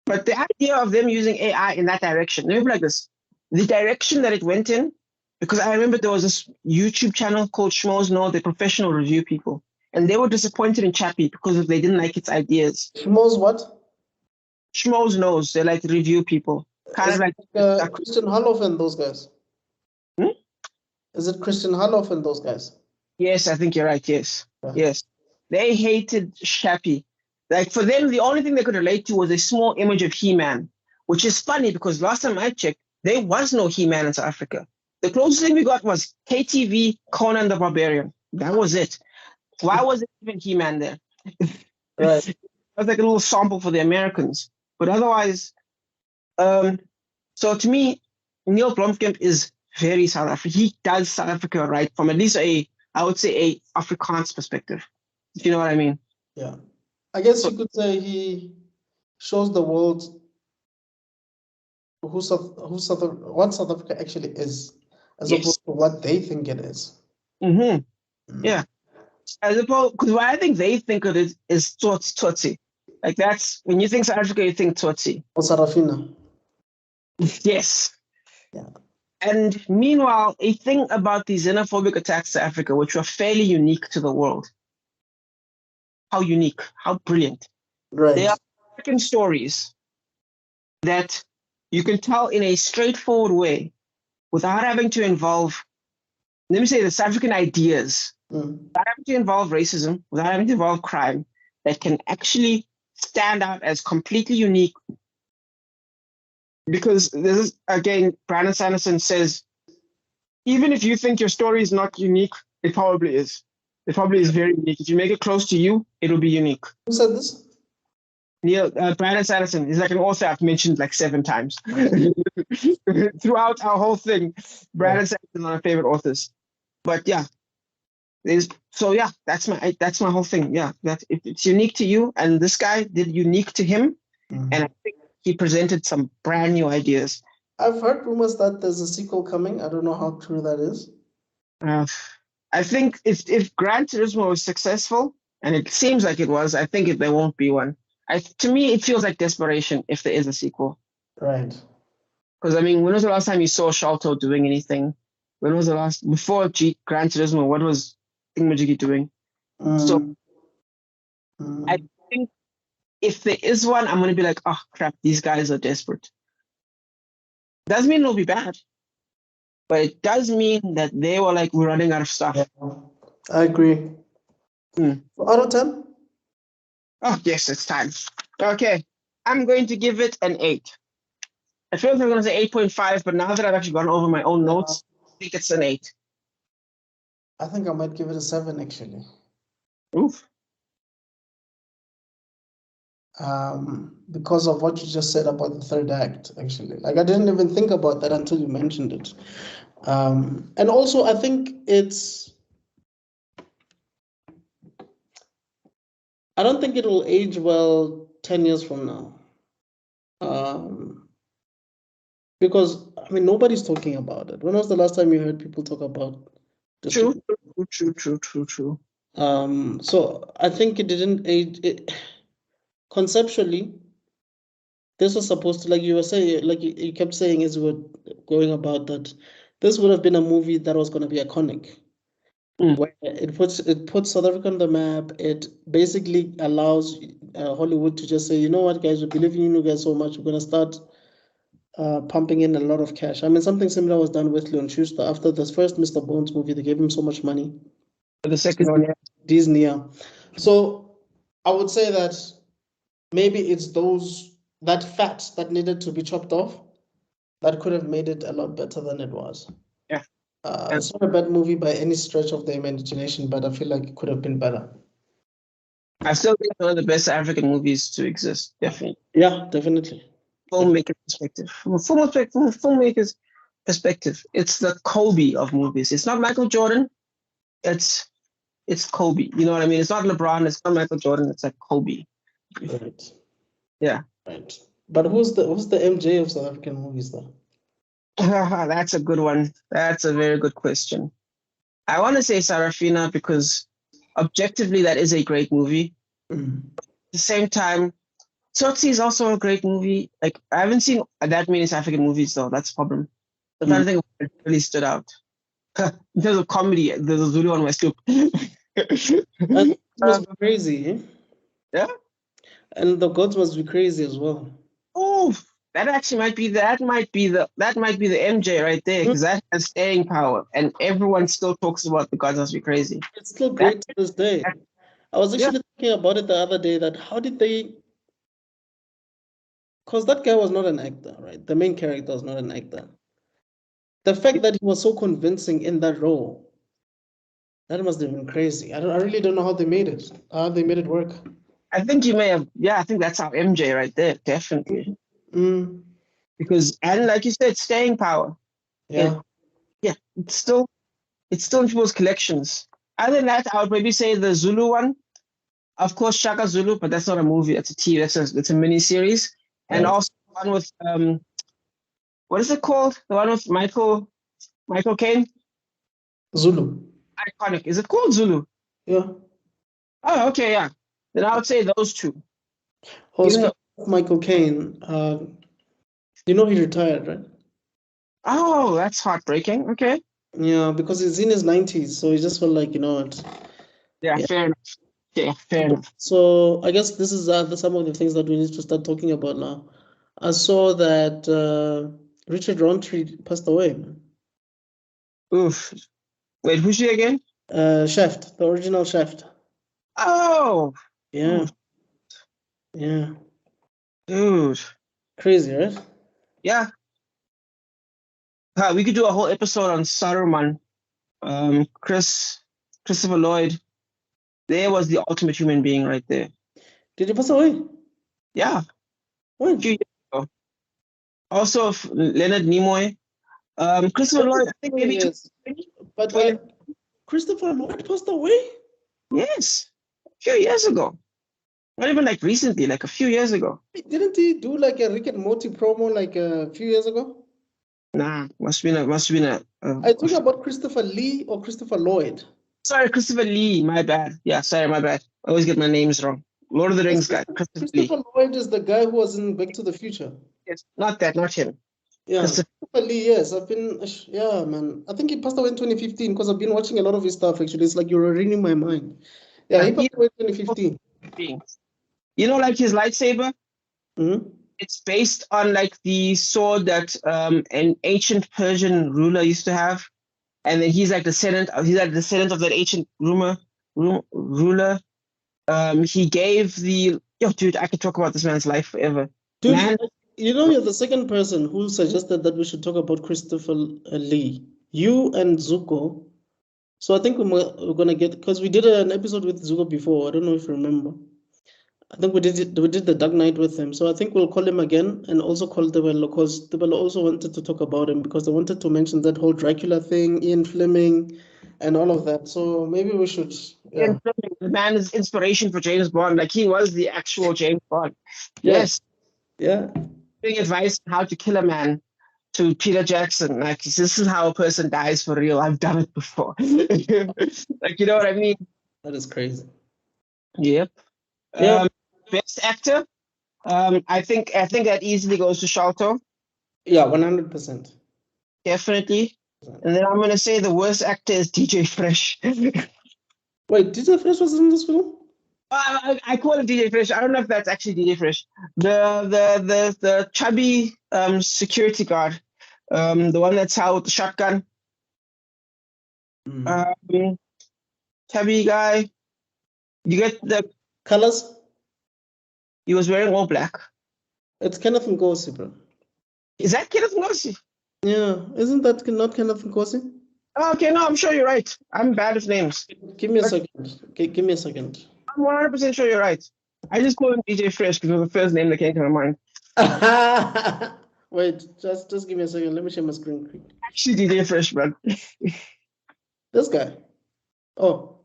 But the idea of them using AI in that direction, let me put it like this. The direction that it went in, because I remember there was this YouTube channel called Schmoes Know, the professional review people. And they were disappointed in Chappie because they didn't like its ideas. Schmoes what? Schmoes Knows. They're like review people. Kind of like Christian Harloff and those guys. Is it Christian Harloff and those guys? Yes, I think you're right. Yes. Yeah. Yes. They hated Chappie. Like for them, the only thing they could relate to was a small image of He-Man, which is funny because last time I checked, there was no He-Man in South Africa. The closest thing we got was KTV Conan the Barbarian. That was it. Why was it even He-Man there? Right. That's like a little sample for the Americans. But otherwise, so to me, Neil Blomkamp is very South African. He does South Africa right from at least I would say a Afrikaans perspective. If you know what I mean. Yeah. I guess you could say he shows the world what South Africa actually is, as opposed to what they think it is. Yeah. As opposed, because what I think they think of it is Tutsi. Like that's when you think South Africa, you think Tutsi. Or Sarafina. Yes. Yeah. And meanwhile, a thing about the xenophobic attacks to Africa, which were fairly unique to the world. How unique, how brilliant. Right. They are African stories that you can tell in a straightforward way without having to involve, let me say, the South African ideas, without having to involve racism, without having to involve crime, that can actually stand out as completely unique. Because this is, again, Brandon Sanderson says, even if you think your story is not unique, it probably is. It probably is very unique. If you make it close to you, it'll be unique. Who said this? Brandon Sanderson is like an author I've mentioned like 7 times throughout our whole thing. Brandon Sanderson is one of my favorite authors. But yeah, that's my whole thing. Yeah, that it's unique to you, and this guy did unique to him, and I think he presented some brand new ideas. I've heard rumors that there's a sequel coming. I don't know how true that is. I think if Gran Turismo was successful, and it seems like it was, I think there won't be one. To me, it feels like desperation if there is a sequel. Right. Because, I mean, when was the last time you saw Sholto doing anything? When was the last, before Gran Turismo, what was Thingamajiggy doing? So, I think if there is one, I'm going to be like, oh, crap, these guys are desperate. Doesn't mean it'll be bad. But it does mean that they were like, we're running out of stuff. Yeah, I agree. Out of 10? Oh, yes, it's time. Okay. I'm going to give it an 8. I feel like I'm going to say 8.5, but now that I've actually gone over my own notes, I think it's an 8. I think I might give it a 7, actually. Oof. Because of what you just said about the third act, actually. Like, I didn't even think about that until you mentioned it. And also, I think I don't think it will age well 10 years from now. Because, I mean, nobody's talking about it. When was the last time you heard people talk about this? True. So I think it didn't age. Conceptually, this was supposed to, like you were saying, like you kept saying as we were going about that, this would have been a movie that was going to be iconic. Where it puts South Africa on the map. It basically allows Hollywood to just say, you know what, guys, we believe in you guys so much. We're going to start pumping in a lot of cash. I mean, something similar was done with Leon Schuster after this first Mr. Bones movie. They gave him so much money. For the second one, yeah. Disney, yeah. So I would say that maybe it's that fat that needed to be chopped off that could have made it a lot better than it was. Yeah. It's not a bad movie by any stretch of the imagination, but I feel like it could have been better. I still think one of the best African movies to exist, definitely. Yeah, definitely. Filmmaker perspective. From a filmmaker's perspective, it's the Kobe of movies. It's not Michael Jordan. It's Kobe. You know what I mean? It's not LeBron. It's not Michael Jordan. It's like Kobe. Right. Yeah. Right. But who's the MJ of South African movies, though? That's a good one. That's a very good question. I want to say Sarafina because objectively that is a great movie. At the same time, Tsotsi is also a great movie. Like I haven't seen that many South African movies though. That's the problem. I'm trying to think of what really stood out. In terms of comedy, there's a Zulu on my scoop. It was crazy. Eh? Yeah. And the gods must be crazy as well. Oh, that actually might be the MJ right there because that has staying power, and everyone still talks about the gods must be crazy. It's still great to this day. I was actually thinking about it the other day that how did they? Because that guy was not an actor, right? The main character was not an actor. The fact that he was so convincing in that role, that must have been crazy. I really don't know how they made it. How they made it work. I think you may have. Yeah, I think that's our MJ right there, definitely. Because, and like you said, staying power. Yeah. It's still in people's collections. Other than that, I would maybe say the Zulu one. Of course, Shaka Zulu, but that's not a movie. That's a TV. It's a mini series. And Right. also one with what is it called? The one with Michael Caine. Zulu. Iconic. Is it called Zulu? Yeah. Oh, okay, yeah. Then I would say those two. Oh, Even though, speaking of Michael Caine, you know he retired, right? oh, that's heartbreaking. Okay. Yeah, because he's in his 90s, so he just felt like, you know what? Yeah, Yeah. fair enough. Yeah, fair enough. So I guess this is some of the things that we need to start talking about now. I saw that Richard Roundtree passed away, man. Oof. Wait, who's she again? Shaft, the original Shaft. Oh, Yeah. oof, Yeah. dude. Crazy, right? Yeah. We could do a whole episode on Saruman. Christopher Lloyd. There was the ultimate human being right there. Did he pass away? Yeah, a When? few years ago. Also, Leonard Nimoy. Christopher Lloyd, I think maybe Yes. 20, But 20 Christopher Lloyd passed away? yes, a few years ago. Not even like recently, like a few years ago. Didn't he do like a Rick and Morty promo like a few years ago? Nah, must have been a I talking about Christopher Lee or Christopher Lloyd. sorry, Christopher Lee, my bad. Yeah, sorry, my bad. I always get my names wrong. Lord of the Rings guy, Christopher Lee. Christopher Lloyd is the guy who was in Back to the Future. Yes, not him. Yeah, Christopher, Christopher Lee, yes. Yeah, man. I think he passed away in 2015 because I've been watching a lot of his stuff actually. It's like you're reading my mind. Yeah, he passed away in 2015. you know, like his lightsaber? Mm-hmm. It's based on like the sword that an ancient Persian ruler used to have. And then he's like descendant of that ancient ruler. He gave dude, I could talk about this man's life forever. Dude, Man, you know, you're the second person who suggested that we should talk about Christopher Lee. You and Zuko. So I think we're gonna get, because we did an episode with Zuko before. I don't know if you remember. I think we did the Dark Knight with him. So I think we'll call him again and also call Tebello, because Tebello also wanted to talk about him because they wanted to mention that whole Dracula thing, Ian Fleming, and all of that. So maybe we should. Yeah. the man is inspiration for James Bond. Like he was the actual James Bond. Yes. Yes. Yeah. Giving advice on how to kill a man to Peter Jackson. Like this is how a person dies for real. I've done it before. Like you know what I mean? That is crazy. Yep. Yeah. Best actor. I think that easily goes to Sholto. Yeah, 100%. Definitely. And then I'm gonna say the worst actor is DJ Fresh. Wait, DJ Fresh was in this film? I call it DJ Fresh. I don't know if that's actually DJ Fresh. The chubby security guard, the one that's out with the shotgun. Chubby guy. You get the Colors? he was wearing all black. It's Kenneth Ngozi, bro. Is that Kenneth Ngozi? Yeah, isn't that not Kenneth Ngozi? Oh, okay, no, I'm sure you're right. I'm bad with names. Give me a second. Give me a second. I'm 100% sure you're right. I just call him DJ Fresh because it was the first name that came to my mind. Wait, just give me a second. Let me share my screen quick. Actually, DJ Fresh, man. This guy. Oh.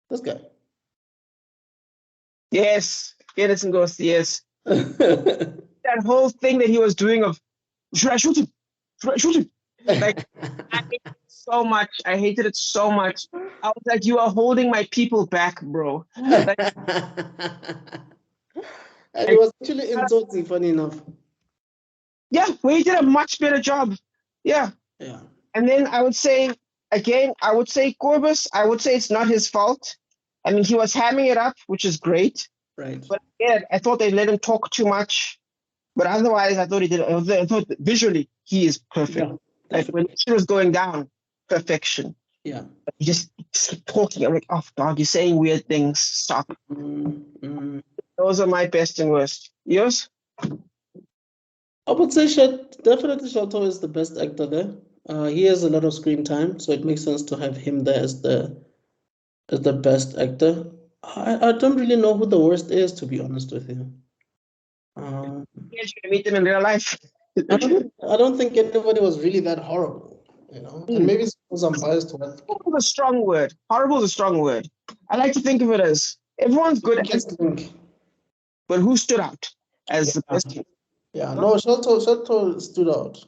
This guy. Yes. Kenneth Ngozi, yes. That whole thing that he was doing of, should I shoot him? Should I shoot him? Like, I hated it so much. I hated it so much. I was like, you are holding my people back, bro. Like, and it was actually insulting, funny enough. yeah, well, he did a much better job. Yeah. Yeah. And then I would say, again, Corbus, I would say it's not his fault. I mean, he was hamming it up, which is great. Right. But again, I thought they let him talk too much. But otherwise, I thought he did. I thought visually he is perfect. Yeah, like when shit was going down, perfection. Yeah. But you just keep talking. I'm like, oh, dog, you're saying weird things. Stop. Those are my best and worst. Yours? I would say definitely Sholto is the best actor there. He has a lot of screen time, so it makes sense to have him there as the best actor. I don't really know who the worst is, to be honest with you. You're gonna meet them in real life. I don't think anybody was really that horrible, you know. And maybe it's because I'm biased to it. Horrible is a strong word. Horrible is a strong word. I like to think of it as everyone's good at it, but who stood out as the best? Yeah, no, Shelto stood out.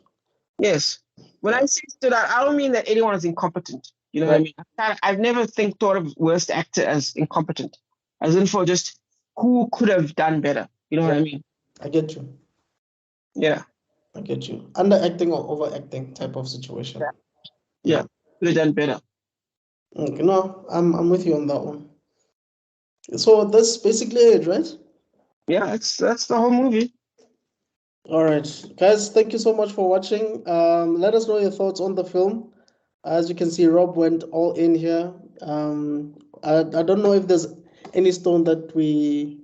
Yes. When I say stood out, I don't mean that anyone is incompetent. You know what I mean? I've never thought of worst actor as incompetent, as in for just who could have done better. You know what I mean? I get you. Yeah. I get you. Underacting or overacting type of situation. Yeah. Could have done better. Okay, no, I'm with you on that one. So that's basically it, right? Yeah, that's the whole movie. All right, guys, thank you so much for watching. Let us know your thoughts on the film. As you can see, Rob went all in here. I don't know if there's any stone that we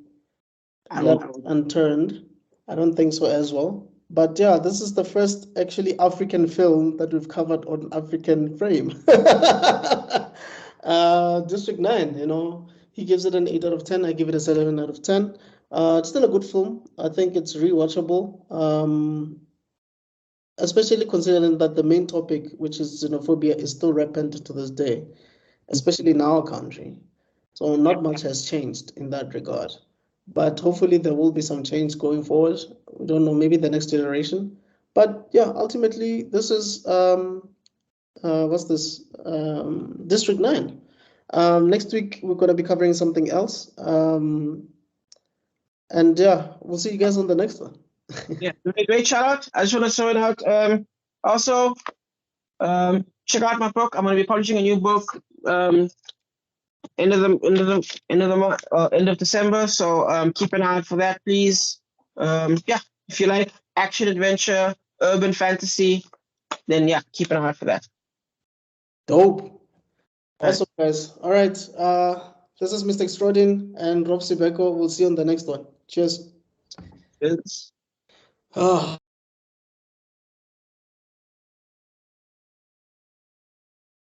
left unturned. I don't think so as well. But yeah, this is the first actually African film that we've covered on African Frame. District 9, you know, he gives it an 8 out of 10. I give it a 7 out of 10. It's still a good film. I think it's rewatchable. Especially considering that the main topic, which is xenophobia, is still rampant to this day, especially in our country. So not much has changed in that regard. But hopefully there will be some change going forward. We don't know, maybe the next generation. But yeah, ultimately, this is what's this? District 9. Next week we're gonna be covering something else. And yeah, we'll see you guys on the next one. Yeah, great shout out. I just want to show it out. Also, check out my book. I'm going to be publishing a new book. End of December. So keep an eye out for that, please. Yeah, if you like action adventure, urban fantasy, then yeah, keep an eye out for that. Dope. Awesome, guys. All right. This is Mr. Extraordin and Rob Sibeko. We'll see you on the next one. Cheers. Cheers. Ah.